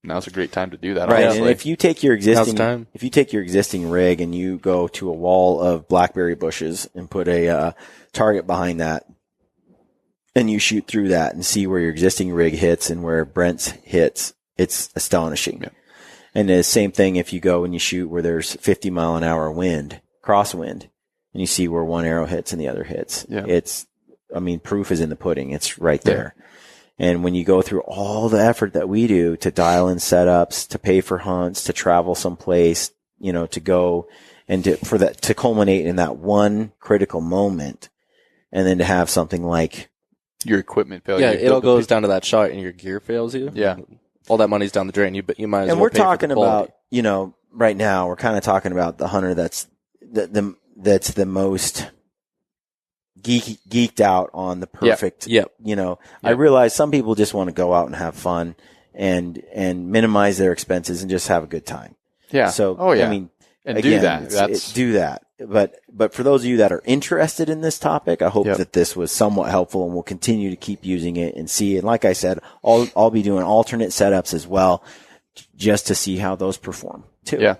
now's a great time to do that. Right. Honestly. And if you take your existing rig and you go to a wall of blackberry bushes and put a target behind that, and you shoot through that and see where your existing rig hits and where Brent's hits, it's astonishing. Yeah. And the same thing if you go and you shoot where there's 50-mile-an-hour wind, crosswind, and you see where one arrow hits and the other hits. Yeah. Proof is in the pudding. It's right there. Yeah. And when you go through all the effort that we do to dial in setups, to pay for hunts, to travel someplace, to go and to culminate in that one critical moment, and then to have something like your equipment fails. Yeah, it all goes down to that shot and your gear fails you. Yeah. All that money's down the drain. You might as well. And we're talking about, right now we're kind of talking about the hunter that's the most geeked out on the perfect. Yep. I realize some people just want to go out and have fun and minimize their expenses and just have a good time. Yeah. So, and again, do that. But for those of you that are interested in this topic, I hope that this was somewhat helpful, and we'll continue to keep using it and see. And like I said, I'll be doing alternate setups as well, just to see how those perform too. Yeah.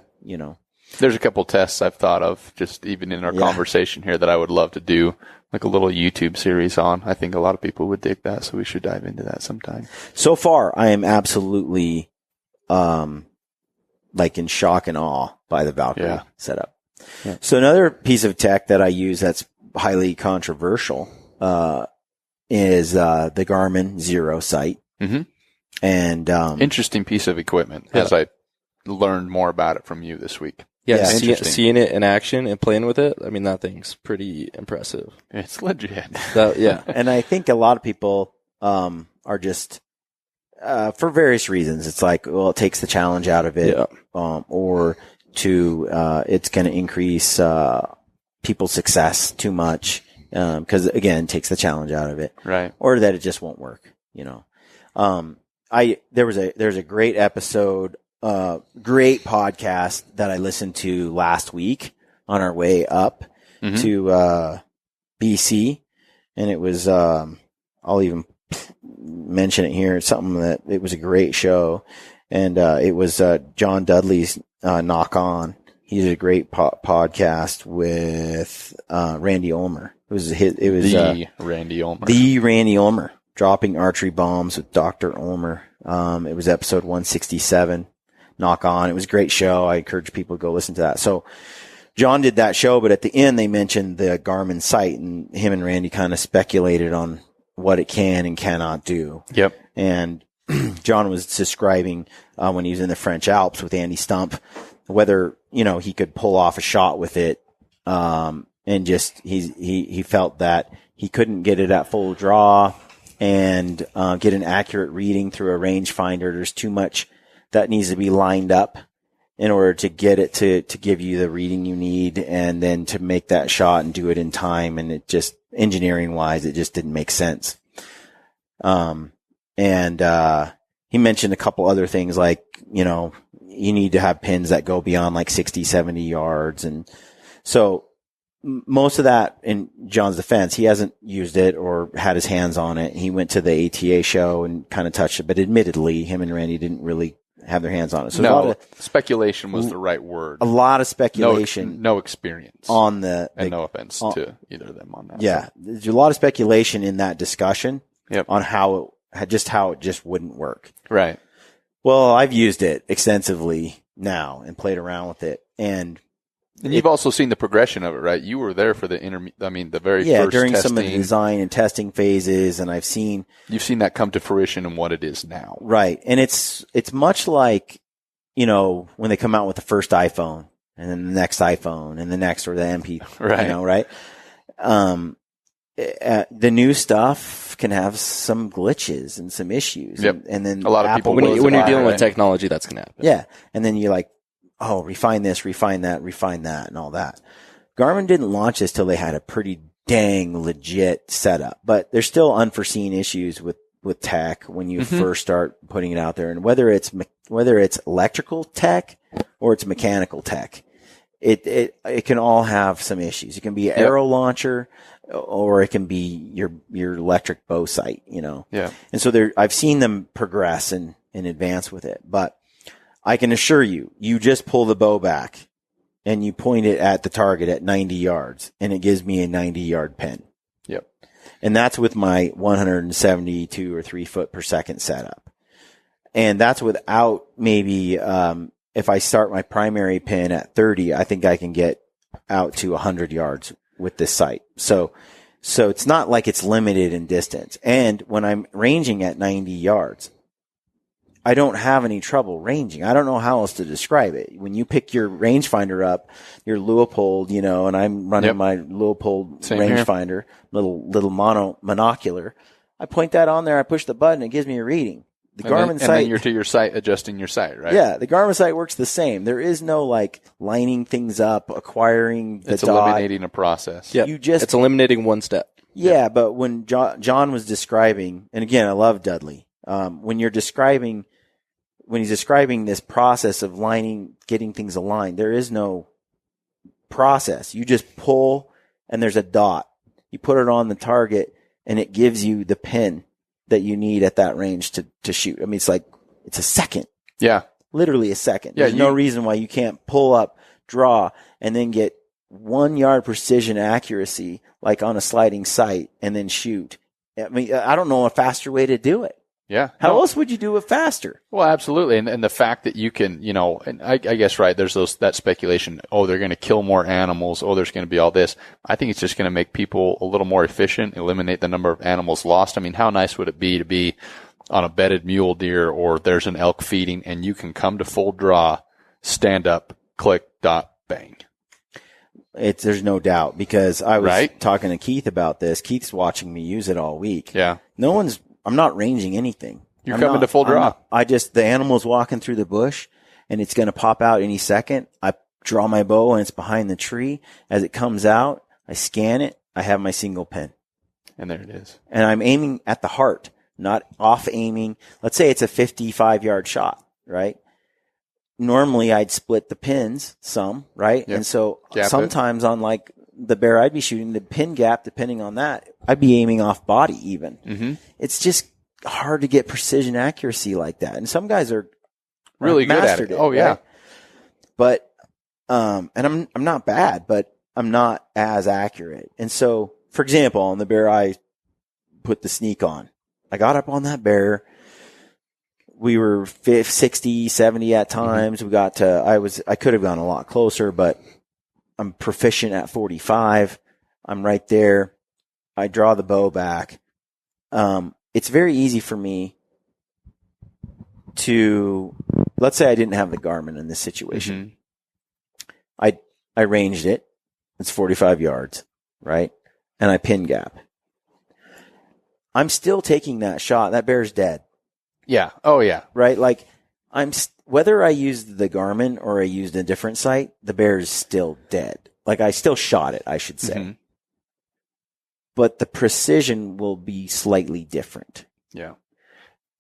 There's a couple tests I've thought of just even in our conversation here that I would love to do, like a little YouTube series on. I think a lot of people would dig that, so we should dive into that sometime. So far, I am absolutely, in shock and awe by the Valkyrie setup. Yeah. So another piece of tech that I use that's highly controversial is the Garmin Zero sight. Mm-hmm. And interesting piece of equipment as I learned more about it from you this week. Yeah, seeing it in action and playing with it, that thing's pretty impressive. It's legit. And I think a lot of people are just for various reasons. It's like, well, it takes the challenge out of it, or it's going to increase people's success too much because again, it takes the challenge out of it, right? Or that it just won't work. There's a great episode, great podcast that I listened to last week on our way up to BC, and it was I'll even mention it here. It's something that it was a great show, and it was John Dudley's Knock On. He did a great podcast with Randy Ulmer. It was the Randy Ulmer dropping archery bombs with Dr. Ulmer. It was episode 167. Knock On. It was a great show. I encourage people to go listen to that. So John did that show, but at the end they mentioned the Garmin sight, and him and Randy kind of speculated on what it can and cannot do. Yep. And John was describing when he was in the French Alps with Andy Stump, whether, he could pull off a shot with it, and just he felt that he couldn't get it at full draw and get an accurate reading through a rangefinder. There's too much that needs to be lined up in order to get it to give you the reading you need, and then to make that shot and do it in time. And it just, engineering wise, it just didn't make sense. He mentioned a couple other things like, you know, you need to have pins that go beyond like 60, 70 yards. And so most of that, in John's defense, he hasn't used it or had his hands on it. He went to the ATA show and kind of touched it, but admittedly, him and Randy didn't really have their hands on it. So no, speculation was the right word. A lot of speculation. No experience on the, and no offense to either of them on that. Yeah. So. There's a lot of speculation in that discussion on how it just wouldn't work. Right. Well, I've used it extensively now and played around with it. And you've also seen the progression of it, right? You were there for the the very first during testing. some of the design and testing phases, and you've seen that come to fruition in what it is now. Right. And it's much like, you know, when they come out with the first iPhone and then the next iPhone and the next, or the MP, right. You know, right? The new stuff can have some glitches and some issues. Yep. And then a lot of people, when you're dealing with technology, that's going to happen. Yeah. And then you're like, oh, refine this, refine that, and all that. Garmin didn't launch this till they had a pretty dang legit setup, but there's still unforeseen issues with tech when you first start putting it out there. And whether it's electrical tech or it's mechanical tech, it can all have some issues. It can be an arrow launcher, or it can be your electric bow sight, you know? Yeah. And so I've seen them progress and advance with it, but I can assure you, you just pull the bow back and you point it at the target at 90 yards and it gives me a 90-yard pin. Yep. And that's with my 172 or 3 foot per second setup. And that's without maybe, if I start my primary pin at 30, I think I can get out to 100 yards with this sight. So it's not like it's limited in distance. And when I'm ranging at 90 yards, I don't have any trouble ranging. I don't know how else to describe it. When you pick your rangefinder up, your Leupold, you know, and I'm running my Leupold rangefinder, little monocular. I point that on there. I push the button. It gives me a reading. The Garmin sight. And then you're to your sight, adjusting your sight, right? Yeah. The Garmin sight works the same. There is no like lining things up, acquiring the It's dot. eliminating a process. Yeah. It's eliminating one step. Yeah. But when John was describing, and again, I love Dudley, when he's describing this process of getting things aligned, there is no process. You just pull and there's a dot. You put it on the target and it gives you the pin that you need at that range to shoot. I mean, it's a second. Yeah. Literally a second. Yeah, There's no reason why you can't pull up, draw, and then get 1 yard precision accuracy, like on a sliding sight, and then shoot. I mean, I don't know a faster way to do it. Yeah. How else would you do it faster? Well, absolutely. And the fact that you can, you know, and I guess, right, there's that speculation, oh, they're going to kill more animals. Oh, there's going to be all this. I think it's just going to make people a little more efficient, eliminate the number of animals lost. I mean, how nice would it be to be on a bedded mule deer, or there's an elk feeding and you can come to full draw, stand up, click, dot, bang. There's no doubt, because I was talking to Keith about this. Keith's watching me use it all week. Yeah. I'm not ranging anything. You're coming to full draw. The animal's walking through the bush and it's going to pop out any second. I draw my bow and it's behind the tree. As it comes out, I scan it. I have my single pin. And there it is. And I'm aiming at the heart, not off aiming. Let's say it's a 55-yard shot, right? Normally I'd split the pins some, right? Yep. And so sometimes on like the bear I'd be shooting, the pin gap, depending on that, I'd be aiming off body even. Mm-hmm. It's just hard to get precision accuracy like that. And some guys are really good at it. Oh, yeah. Right? But, and I'm not bad, but I'm not as accurate. And so, for example, on the bear I put the sneak on, I got up on that bear. We were 60, 70 at times. Mm-hmm. We got to, I could have gone a lot closer, but I'm proficient at 45. I'm right there. I draw the bow back. It's very easy for me to, let's say I didn't have the Garmin in this situation. Mm-hmm. I ranged it It's 45 yards, right? And I pin gap. I'm still taking that shot. That bear's dead. Yeah. Oh, yeah. Right? Like, whether I used the Garmin or I used a different sight, the bear is still dead. Like, I still shot it, I should say. Mm-hmm. But the precision will be slightly different. Yeah.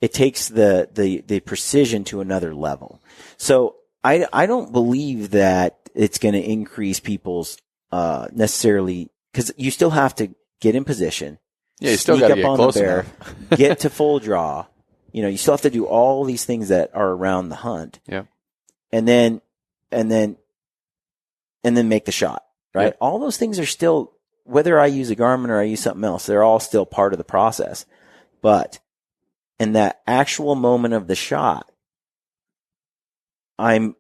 It takes the precision to another level. So I don't believe that it's going to increase people's necessarily, because you still have to get in position. Yeah, you still got to get close enough. Get to full draw. You still have to do all these things that are around the hunt. Yeah. And then make the shot, right? Yep. All those things are still, whether I use a Garmin or I use something else, they're all still part of the process. But in that actual moment of the shot, I'm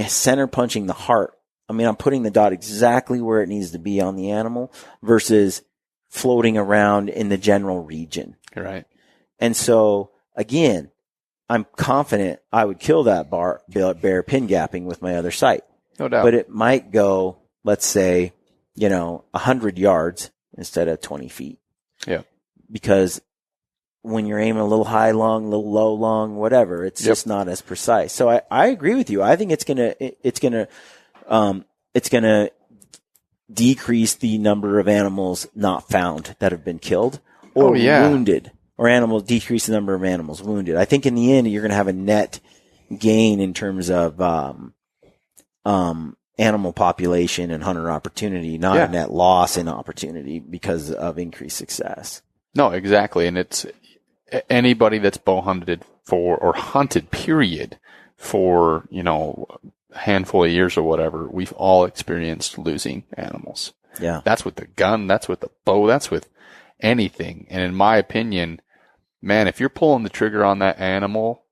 center punching the heart. I mean, I'm putting the dot exactly where it needs to be on the animal versus floating around in the general region. Right. And so, again, I'm confident I would kill that bear pin gapping with my other sight. No doubt. But it might go, let's say, 100 yards instead of 20 feet. Yeah. Because when you're aiming a little high long, a little low long, whatever, it's just not as precise. So I agree with you. I think it's gonna decrease the number of animals not found that have been killed or wounded, or decrease the number of animals wounded. I think in the end, you're going to have a net gain in terms of, animal population and hunter opportunity, not a net loss in opportunity because of increased success. No, exactly. And it's anybody that's bow hunted or hunted period for, a handful of years or whatever, we've all experienced losing animals. Yeah. That's with the gun. That's with the bow. That's with anything. And in my opinion, man, if you're pulling the trigger on that animal,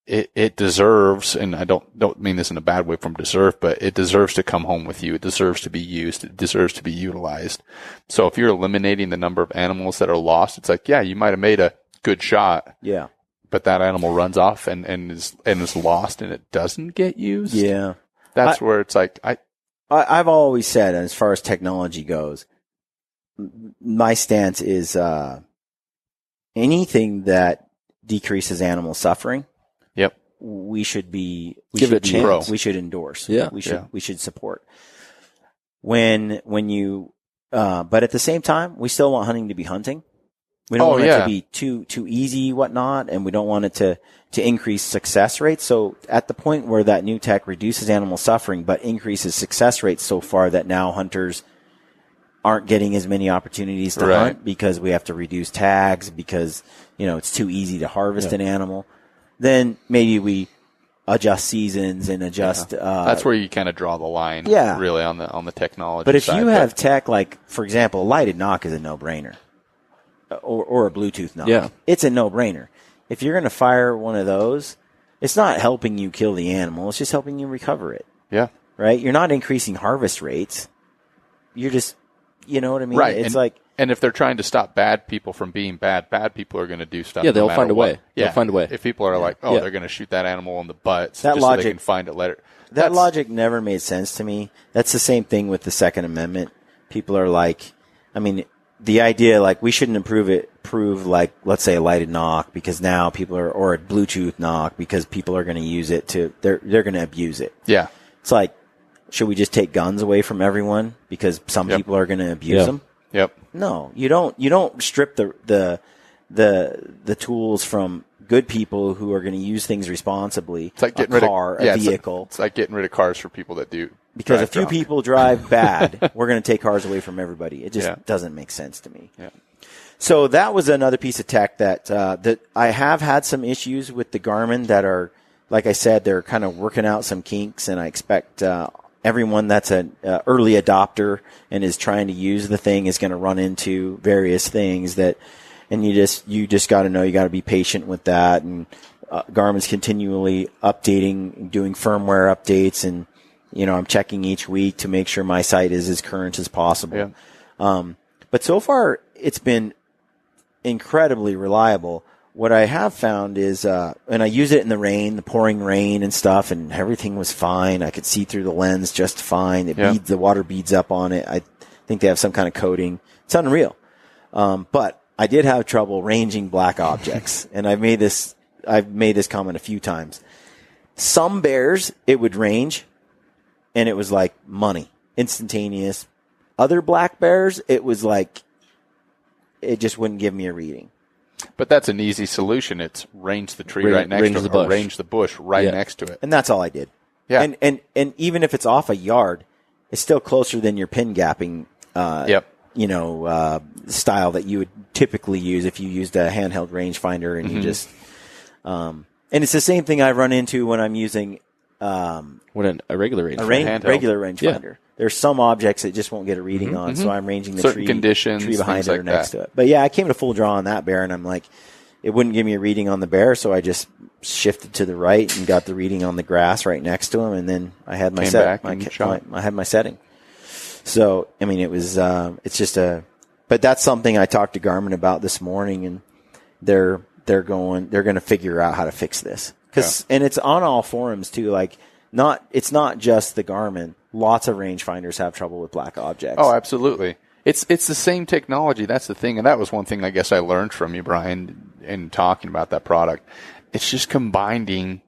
it deserves, and I don't mean this in a bad way from deserve, but it deserves to come home with you. It deserves to be used. It deserves to be utilized. So if you're eliminating the number of animals that are lost, it's like, yeah, you might have made a good shot. Yeah. But that animal runs off and is lost and it doesn't get used. Yeah. That's where it's like, I've always said, as far as technology goes, my stance is, anything that decreases animal suffering, we should give it a chance. We should endorse. Yeah. We should support. When you, but at the same time, we still want hunting to be hunting. We don't want it to be too easy, whatnot, and we don't want it to increase success rates. So at the point where that new tech reduces animal suffering, but increases success rates so far that now hunters aren't getting as many opportunities to hunt because we have to reduce tags because, it's too easy to harvest an animal, then maybe we adjust seasons and adjust. That's where you kind of draw the line. Really on the technology. But if side, you have tech, like, for example, a lighted knock is a no-brainer. Or a Bluetooth knock. Yeah. It's a no-brainer. If you're going to fire one of those, it's not helping you kill the animal. It's just helping you recover it. Yeah. Right? You're not increasing harvest rates. You're just, you know what I mean? Right. It's and if they're trying to stop bad people from being bad people are going to do stuff. Yeah, they'll no find a way. Yeah. They'll find a way. If people are like, they're going to shoot that animal in the butt just so they can find it later. That logic never made sense to me. That's the same thing with the Second Amendment. People are like, the idea, like, we shouldn't prove like, let's say a lighted knock because now people are, or a Bluetooth knock because people are going to use it they're going to abuse it. Yeah. It's like, should we just take guns away from everyone because some people are going to abuse them? Yep. No, you don't strip the tools from good people who are going to use things responsibly. It's like getting a vehicle. It's like getting rid of cars for people that do. Because a few people drive bad, we're going to take cars away from everybody. It just doesn't make sense to me. Yeah. So that was another piece of tech that I have had some issues with the Garmin that are, like I said, they're kind of working out some kinks, and I expect everyone that's an early adopter and is trying to use the thing is going to run into various things and you just got to know, you got to be patient with that. And Garmin's continually updating, doing firmware updates, and I'm checking each week to make sure my site is as current as possible. Yeah. But so far, it's been incredibly reliable. what I have found is, and I use it in the rain, the pouring rain and stuff, and everything was fine. I could see through the lens just fine. The water beads up on it. I think they have some kind of coating. It's unreal. But I did have trouble ranging black objects, and I've made this comment a few times. Some bears, it would range, and it was like money, instantaneous. Other black bears, it was like, it just wouldn't give me a reading. But that's an easy solution. It's range the tree right next to it, or range the bush right next to it. And that's all I did. Yeah. And even if it's off a yard, it's still closer than your pin gapping, style that you would typically use if you used a handheld rangefinder and you just, and it's the same thing I run into when I'm using, a regular regular rangefinder. Yeah. There's some objects that just won't get a reading on, so I'm ranging the certain conditions, tree behind it like or next to it. But yeah, I came to full draw on that bear, and I'm like, it wouldn't give me a reading on the bear, so I just shifted to the right and got the reading on the grass right next to him, and then I had my I had my setting. So I mean, it was it's just but that's something I talked to Garmin about this morning, and they're going to figure out how to fix this and it's on all forums too. Like, it's not just the Garmin. Lots of rangefinders have trouble with black objects. Oh, absolutely. It's the same technology. That's the thing. And that was one thing I guess I learned from you, Brian, in talking about that product. It's just combining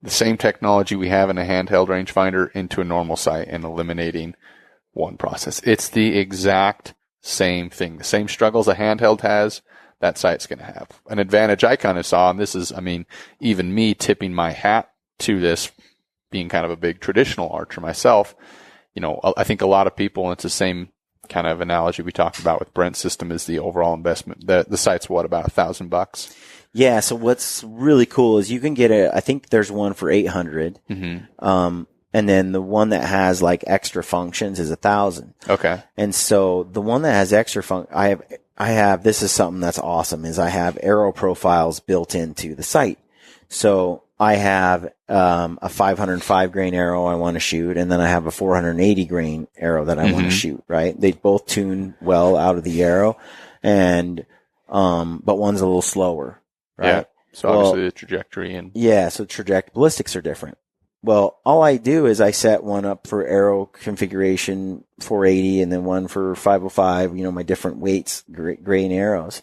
the same technology we have in a handheld rangefinder into a normal sight and eliminating one process. It's the exact same thing. The same struggles a handheld has, that sight's going to have. An advantage I kind of saw, and this is, I mean, even me tipping my hat to this, being kind of a big traditional archer myself, I think a lot of people, and it's the same kind of analogy we talked about with Brent's system, is the overall investment. The sight's about $1,000? Yeah. So what's really cool is you can get I think there's one for 800. Mm-hmm. And then the one that has like extra functions is 1,000. Okay. And so the one that has extra I have, this is something that's awesome, is I have arrow profiles built into the sight. So I have a 505 grain arrow I want to shoot, and then I have a 480 grain arrow that I want to shoot, right? They both tune well out of the arrow, and but one's a little slower, right? Yeah. So obviously the trajectory so ballistics are different. Well, all I do is I set one up for arrow configuration 480 and then one for 505, my different weights, grain arrows.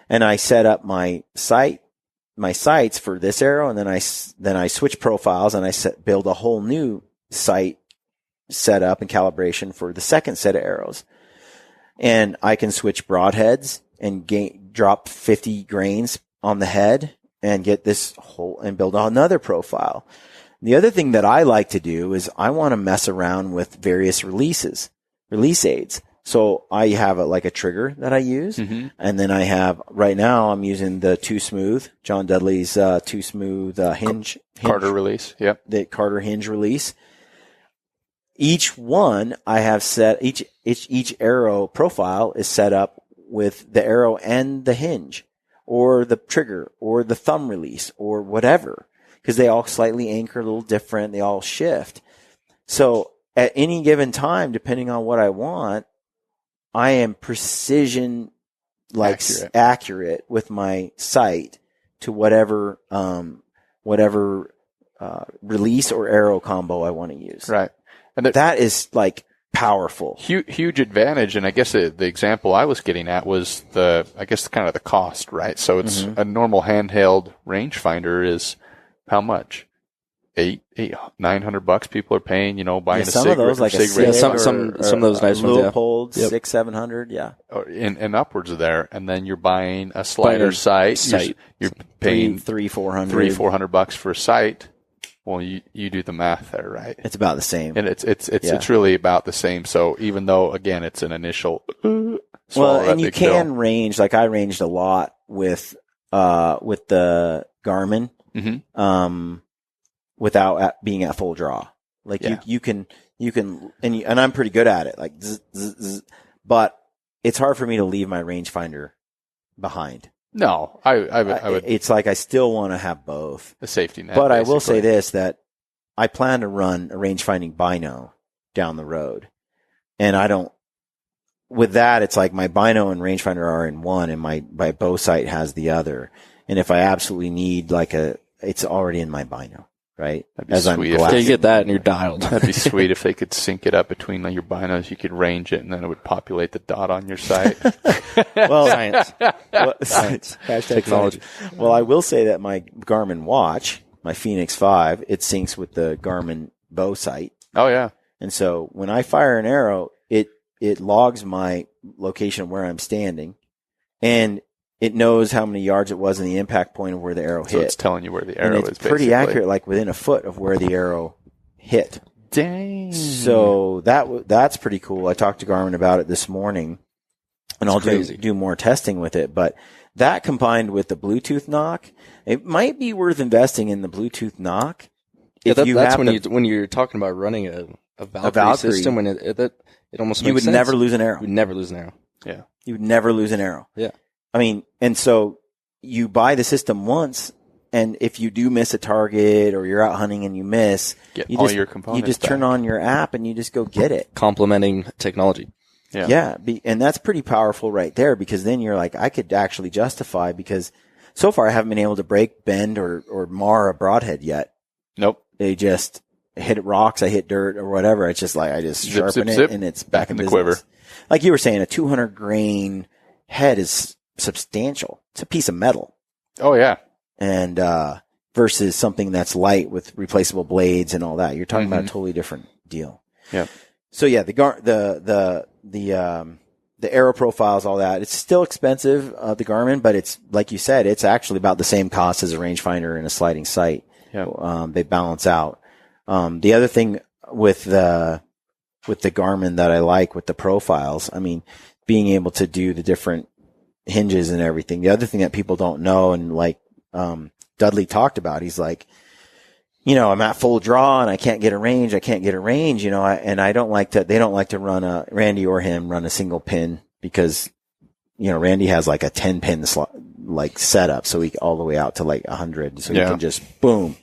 And I set up my sights for this arrow, and then I switch profiles and I build a whole new sight setup and calibration for the second set of arrows. And I can switch broadheads and drop 50 grains on the head and get this whole and build another profile. The other thing that I like to do is I want to mess around with various release aids. So I have like a trigger that I use, and then I have, right now I'm using the Too Smooth, John Dudley's Too Smooth hinge Carter release. Yep. The Carter hinge release. Each one I have set, each arrow profile is set up with the arrow and the hinge, or the trigger, or the thumb release, or whatever. Because they all slightly anchor a little different. They all shift. So at any given time, depending on what I want, I am precision, accurate with my sight to whatever release or arrow combo I want to use. Right. And that is like powerful. Huge advantage. And I guess the example I was getting at was kind of the cost, right? So it's a normal handheld rangefinder is how much? $900 people are paying, buying a some of those, like a Sig, some of those nice ones, Leopold, $600-700, yeah, and upwards of there. And then you're buying a slider sight. You're paying $300-400 for a sight. Well, you do the math there, right? It's about the same, and it's really about the same. So even though again it's an initial, and you can range, like I ranged a lot with the Garmin. Without being at full draw. Like you can, and I'm pretty good at it. Like, but it's hard for me to leave my rangefinder behind. No, I would. It's like I still want to have both. A safety net. But basically. I will say this, that I plan to run a rangefinding bino down the road. And with that, it's like my bino and rangefinder are in one, and my bow sight has the other. And if I absolutely need it's already in my bino, right? As I'm yeah, you get that and you're dialed. That'd be sweet if they could sync it up between your binos. You could range it and then it would populate the dot on your sight. Well, Science. science. Hashtag Technology. science. Well, I will say that my Garmin watch, my Phoenix 5, it syncs with the Garmin bow sight. Oh yeah. And so when I fire an arrow, it logs my location where I'm standing, and it knows how many yards it was in the impact point of where the arrow hit. So it's telling you where the arrow and is. it's pretty accurate, like within a foot of where the arrow hit. Dang. So that's pretty cool. I talked to Garmin about it this morning, and I'll do more testing with it. But that combined with the Bluetooth knock, it might be worth investing in the Bluetooth knock. Yeah, that's when you're talking about running a Valkyrie system, when it almost makes sense. You would never lose an arrow. You would never lose an arrow. Yeah. You would never lose an arrow. Yeah. I mean, and so you buy the system once, and if you do miss a target or you're out hunting and you miss, your components. You just turn on your app and you just go get it. Complementing technology. Yeah. Yeah. And that's pretty powerful right there, because then you're like, I could actually justify, because so far I haven't been able to break, bend, or mar a broadhead yet. Nope. They just hit rocks, I hit dirt or whatever. It's just like, I just sharpen it and it's back in the quiver. Like you were saying, a 200 grain head is substantial. It's a piece of metal. Oh yeah. And, versus something that's light with replaceable blades and all that. You're talking about a totally different deal. Yeah. So yeah, the arrow profiles, all that, it's still expensive, the Garmin, but it's, like you said, it's actually about the same cost as a rangefinder and a sliding sight. Yeah. They balance out. The other thing with the Garmin that I like with the profiles, I mean, being able to do the different hinges and everything. The other thing that people don't know, and like, Dudley talked about, he's like, I'm at full draw and I can't get a range. And they don't like to run Randy or him run a single pin, because, Randy has like a 10 pin like setup. So all the way out to like 100. So you can just boom.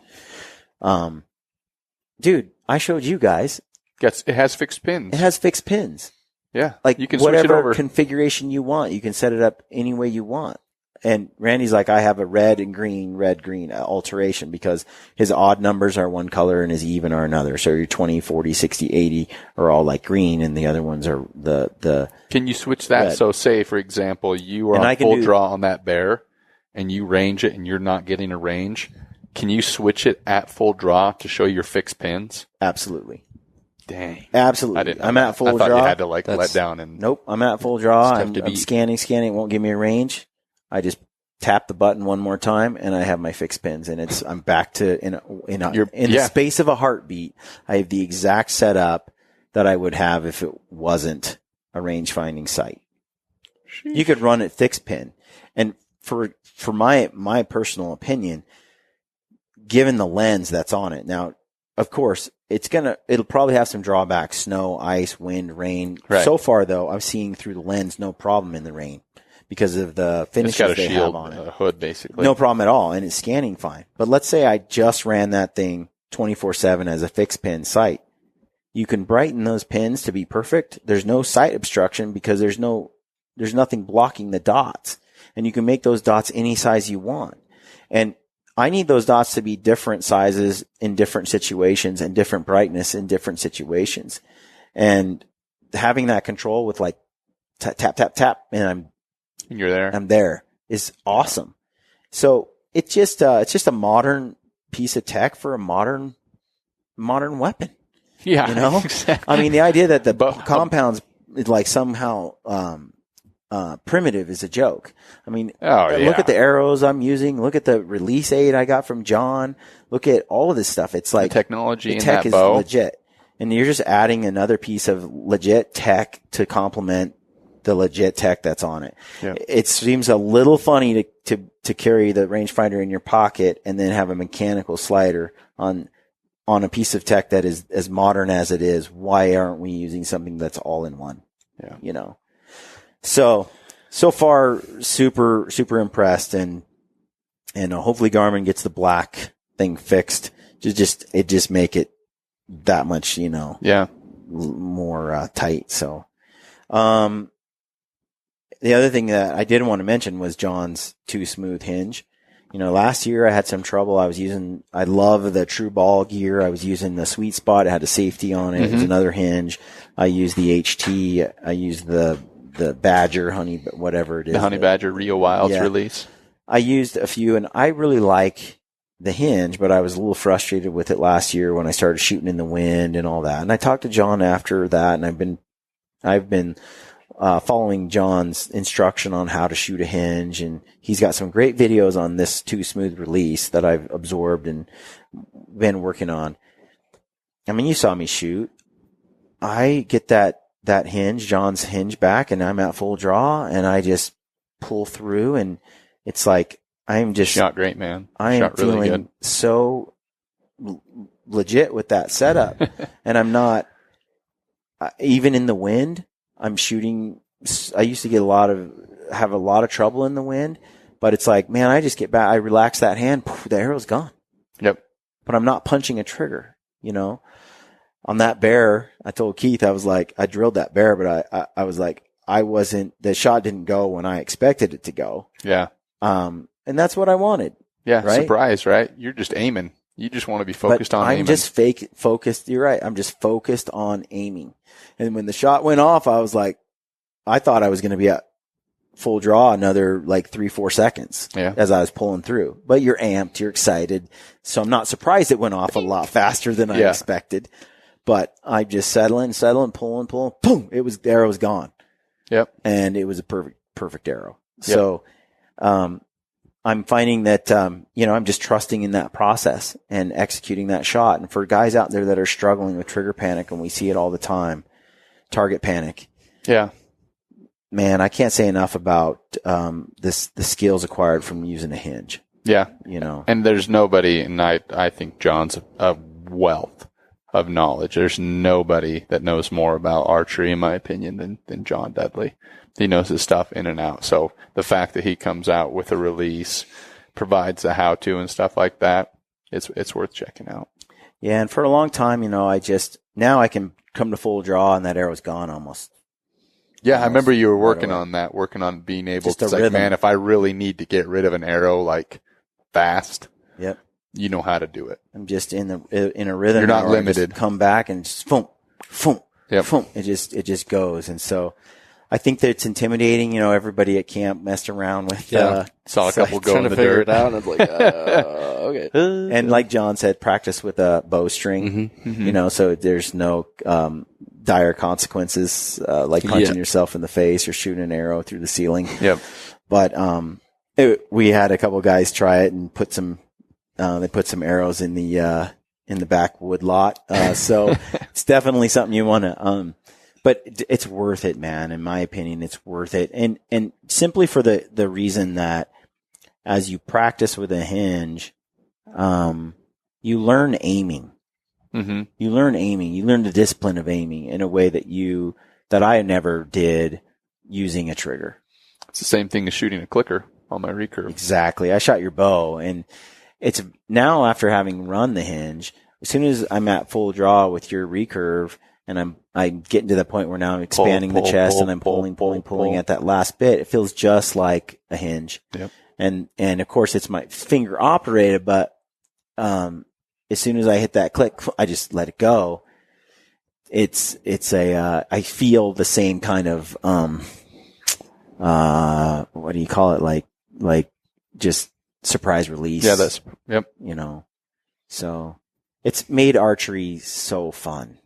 Dude, I showed you guys. It has fixed pins. It has fixed pins. Yeah. Like you can switch whatever it over. configuration you want, you can set it up any way you want. And Randy's like, I have a red, green alteration, because his odd numbers are one color and his even are another. So your 20, 40, 60, 80 are all like green, and the other ones are the Can you switch that? red. So say, for example, you are on full draw on that bear and you range it and you're not getting a range. Can you switch it at full draw to show your fixed pins? Absolutely. Dang. Absolutely. I'm at full draw. I thought you had to let down and. Nope. I'm at full draw. I'm scanning. It won't give me a range. I just tap the button one more time and I have my fixed pins, and I'm back to in the space of a heartbeat. I have the exact setup that I would have if it wasn't a range finding site. Sheesh. You could run it fixed pin. And for my personal opinion, given the lens that's on it. Now, of course, it'll probably have some drawbacks: snow, ice, wind, rain. Right. So far though, I'm seeing through the lens no problem in the rain, because of the finishes they have on it. A hood, basically. No problem at all, and it's scanning fine. But let's say I just ran that thing 24/7 as a fixed pin sight. You can brighten those pins to be perfect. There's no sight obstruction, because there's nothing blocking the dots, and you can make those dots any size you want. And I need those dots to be different sizes in different situations and different brightness in different situations. And having that control with like tap, tap, tap, tap, and you're there. I'm there is awesome. So it's just a modern piece of tech for a modern weapon. Yeah. Exactly. I mean, the idea that the compounds is like somehow, primitive is a joke. I mean, look at the arrows I'm using. Look at the release aid I got from John. Look at all of this stuff. It's like the technology the in tech that is bow. legit. And you're just adding another piece of legit tech to complement the legit tech that's on it. Yeah. It seems a little funny to carry the rangefinder in your pocket and then have a mechanical slider on a piece of tech that is as modern as it is. Why aren't we using something that's all in one? Yeah. So far, super, super impressed, and hopefully Garmin gets the black thing fixed. Just make it that much, more tight. So, the other thing that I did want to mention was John's too smooth hinge. last year I had some trouble. I love the True Ball gear. I was using the Sweet Spot. It had a safety on it. It was another hinge. I used the HT. I used the Badger, Honey, whatever it is. The Honey Badger Rio Wilds release. I used a few, and I really like the hinge, but I was a little frustrated with it last year when I started shooting in the wind and all that. And I talked to John after that, and I've been following John's instruction on how to shoot a hinge, and he's got some great videos on this Too Smooth release that I've absorbed and been working on. I mean, you saw me shoot. I get that hinge, John's hinge back, and I'm at full draw, and I just pull through, and it's like I'm just shot great, man. I am shot really feeling good. so legit with that setup, and I'm not even in the wind. I'm shooting. I used to have a lot of trouble in the wind, but it's like, man, I just get back. I relax that hand. Poof, the arrow's gone. Yep. But I'm not punching a trigger, On that bear, I told Keith, I was like, I drilled that bear, but I was like, the shot didn't go when I expected it to go. Yeah. And that's what I wanted. Yeah. Right? Surprise, right? You're just aiming. You just want to be focused on aiming. I'm just focused. You're right. I'm just focused on aiming. And when the shot went off, I was like, I thought I was going to be at full draw another 3-4 seconds as I was pulling through. But you're amped. You're excited. So I'm not surprised it went off a lot faster than I expected. But I'm just settling, pulling. Boom! The arrow was gone. Yep. And it was a perfect arrow. Yep. So, I'm finding that, I'm just trusting in that process and executing that shot. And for guys out there that are struggling with trigger panic, and we see it all the time, target panic. Yeah. Man, I can't say enough about, the skills acquired from using a hinge. Yeah. And there's nobody, and I think John's a wealth of knowledge. There's nobody that knows more about archery, in my opinion, than John Dudley. He knows his stuff in and out. So the fact that he comes out with a release, provides the how-to and stuff like that, it's worth checking out. Yeah, and for a long time, now I can come to full draw and that arrow's gone almost. Yeah, I remember you were working on being able to say, man, if I really need to get rid of an arrow fast, yep, you know how to do it. I'm just in a rhythm. You're not limited. Come back and just boom, boom, yep. boom. It just goes. And so I think that it's intimidating. Everybody at camp messed around with. Saw a couple go in the figure dirt. it out, and it's like, okay. And like John said, practice with a bowstring. So there's no dire consequences like punching yourself in the face or shooting an arrow through the ceiling. Yep. But we had a couple guys try it and they put some arrows in the backwood lot. So it's definitely something you want to. But it's worth it, man. In my opinion, it's worth it. And simply for the reason that as you practice with a hinge, you learn aiming. Mm-hmm. You learn aiming. You learn the discipline of aiming in a way that I never did using a trigger. It's the same thing as shooting a clicker on my recurve. Exactly. I shot your bow, and it's now after having run the hinge, as soon as I'm at full draw with your recurve, and I'm getting to the point where now I'm expanding the chest and I'm pulling at that last bit. It feels just like a hinge. Yep. And of course it's my finger operated, but, as soon as I hit that click, I just let it go. I feel the same kind of, what do you call it? Like just surprise release. Yeah, yep. So it's made archery so fun.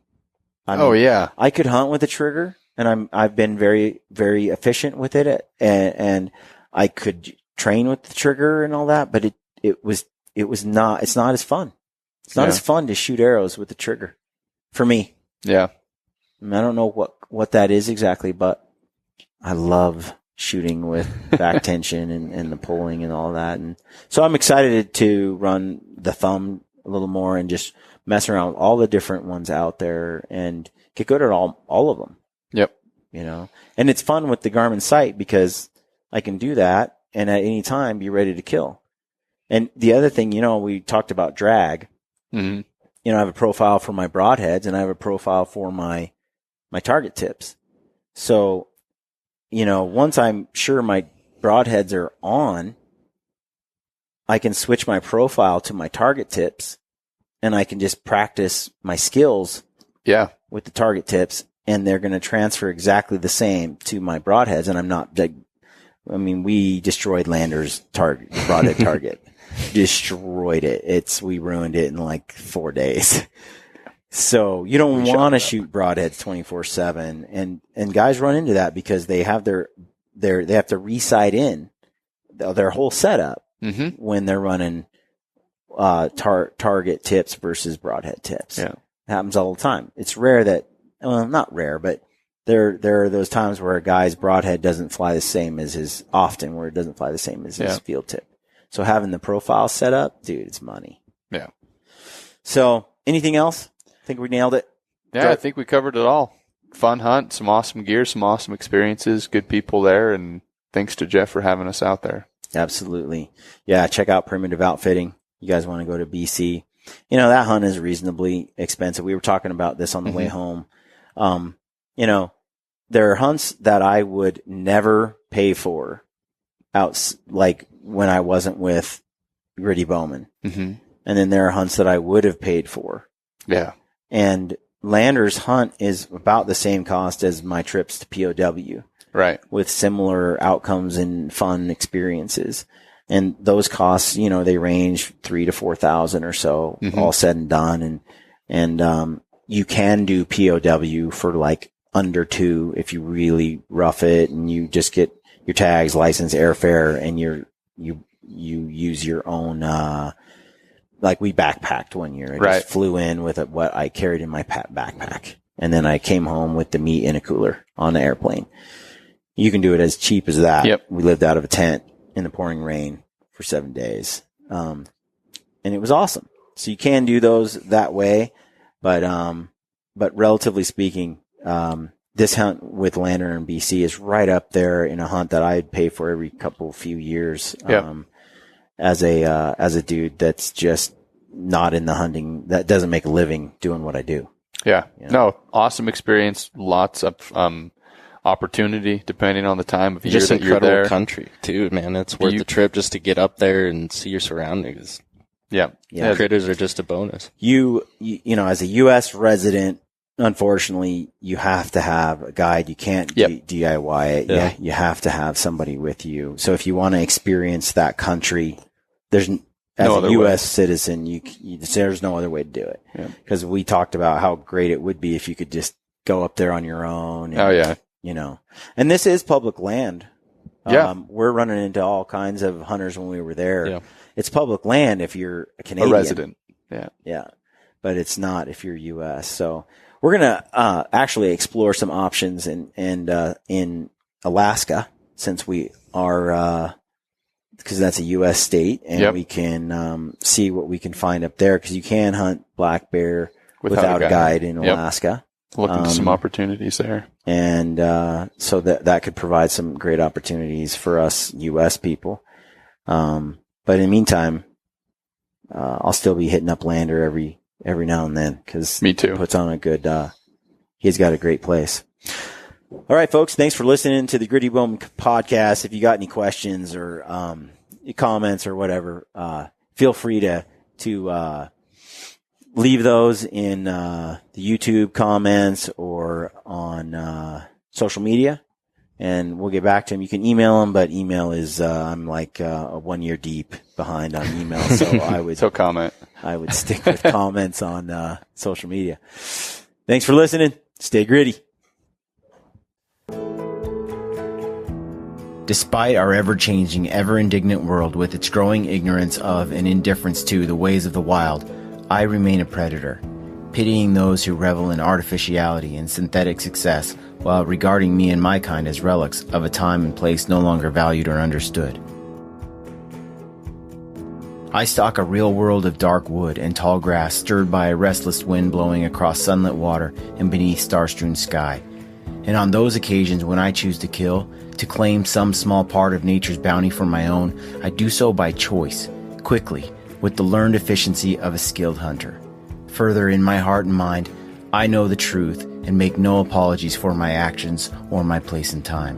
Yeah. I could hunt with a trigger, and I've been very, very efficient with it, and I could train with the trigger and all that, but it's not as fun. It's not as fun to shoot arrows with the trigger for me. Yeah. I don't know what that is exactly, but I love shooting with back tension and the pulling and all that. And so I'm excited to run the thumb a little more and just mess around with all the different ones out there and get good at all of them. Yep. And it's fun with the Garmin sight because I can do that and at any time be ready to kill. And the other thing, we talked about drag. Mm-hmm. I have a profile for my broadheads and I have a profile for my target tips. So, once I'm sure my broadheads are on, I can switch my profile to my target tips, and I can just practice my skills with the target tips, and they're going to transfer exactly the same to my broadheads. And I'm not like, we destroyed Lander's broadhead target, destroyed it. We ruined it in like 4 days. So you don't want to shoot broadheads 24/7, and guys run into that because they have they have to re-sight in their whole setup when they're running target tips versus broadhead tips. Yeah, it happens all the time. It's rare that, well, not rare, but there are those times where a guy's broadhead doesn't fly the same as his his field tip. So having the profile set up, dude, it's money. Yeah. So anything else? I think we nailed it. Yeah, I think we covered it all. Fun hunt, some awesome gear, some awesome experiences, good people there, and thanks to Jeff for having us out there. Absolutely. Yeah, check out Primitive Outfitting. You guys want to go to BC. That hunt is reasonably expensive. We were talking about this on the way home. There are hunts that I would never pay for like when I wasn't with Gritty Bowman. And then there are hunts that I would have paid for. Yeah. And Lander's hunt is about the same cost as my trips to POW. Right. With similar outcomes and fun experiences. And those costs, they range $3,000 to $4,000 or so, all said and done. And you can do POW for like under $2,000 if you really rough it and you just get your tags, license, airfare, and you use your own, like we backpacked one year. I just flew in with what I carried in my backpack. And then I came home with the meat in a cooler on the airplane. You can do it as cheap as that. Yep. We lived out of a tent in the pouring rain for 7 days. And it was awesome. So you can do those that way. But relatively speaking, this hunt with Lander and BC is right up there in a hunt that I'd pay for every few years. As a dude that's just not in the hunting, that doesn't make a living doing what I do. Yeah. No, awesome experience. Lots of, opportunity depending on the time of year just that you're there. Incredible country too, man. It's worth the trip just to get up there and see your surroundings. Yeah. Critters are just a bonus. You as a U.S. resident, unfortunately, you have to have a guide. You can't DIY it. Yeah. You have to have somebody with you. So if you want to experience that country, as a U.S. citizen, there's no other way to do it. Because we talked about how great it would be if you could just go up there on your own. And, and this is public land. We're running into all kinds of hunters when we were there. Yeah. It's public land if you're a Canadian. A resident. Yeah. Yeah. But it's not if you're U.S. So we're going to actually explore some options in Alaska, since we are because that's a U.S. state, and we can see what we can find up there, because you can hunt black bear without a guide in Alaska. Looking at some opportunities there. And so that could provide some great opportunities for us U.S. people. But in the meantime, I'll still be hitting up Lander every now and then, because me too. He puts on a good. He's got a great place. All right, folks. Thanks for listening to the Gritty Bowman podcast. If you got any questions or comments or whatever, feel free to leave those in the YouTube comments or on social media, and we'll get back to them. You can email them, but email is I'm like 1 year deep behind on email, so I would comment. I would stick with comments on social media. Thanks for listening. Stay gritty. Despite our ever-changing, ever-indignant world with its growing ignorance of and indifference to the ways of the wild, I remain a predator, pitying those who revel in artificiality and synthetic success while regarding me and my kind as relics of a time and place no longer valued or understood. I stalk a real world of dark wood and tall grass stirred by a restless wind blowing across sunlit water and beneath star-strewn sky. And on those occasions when I choose to kill, to claim some small part of nature's bounty for my own, I do so by choice, quickly, with the learned efficiency of a skilled hunter. Further, in my heart and mind, I know the truth and make no apologies for my actions or my place in time.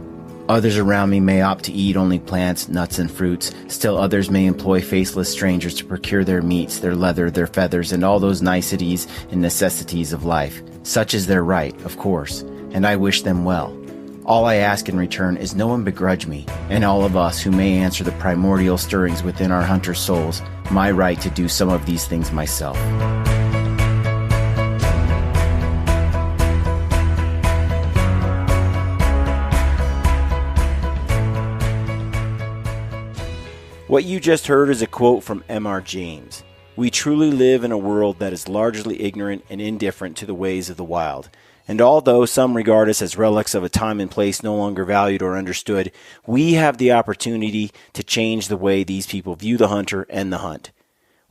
Others around me may opt to eat only plants, nuts, and fruits. Still others may employ faceless strangers to procure their meats, their leather, their feathers, and all those niceties and necessities of life. Such is their right, of course, and I wish them well. All I ask in return is no one begrudge me, and all of us who may answer the primordial stirrings within our hunter souls, my right to do some of these things myself. What you just heard is a quote from M.R. James. We truly live in a world that is largely ignorant and indifferent to the ways of the wild. And although some regard us as relics of a time and place no longer valued or understood, we have the opportunity to change the way these people view the hunter and the hunt.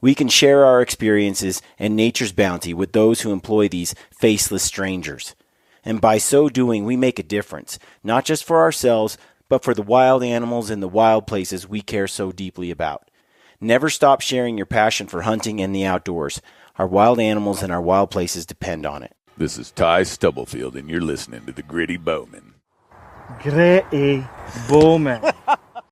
We can share our experiences and nature's bounty with those who employ these faceless strangers. And by so doing, we make a difference, not just for ourselves, but for the wild animals in the wild places we care so deeply about. Never stop sharing your passion for hunting and the outdoors. Our wild animals and our wild places depend on it. This is Ty Stubblefield, and you're listening to The Gritty Bowman. Gritty Bowman.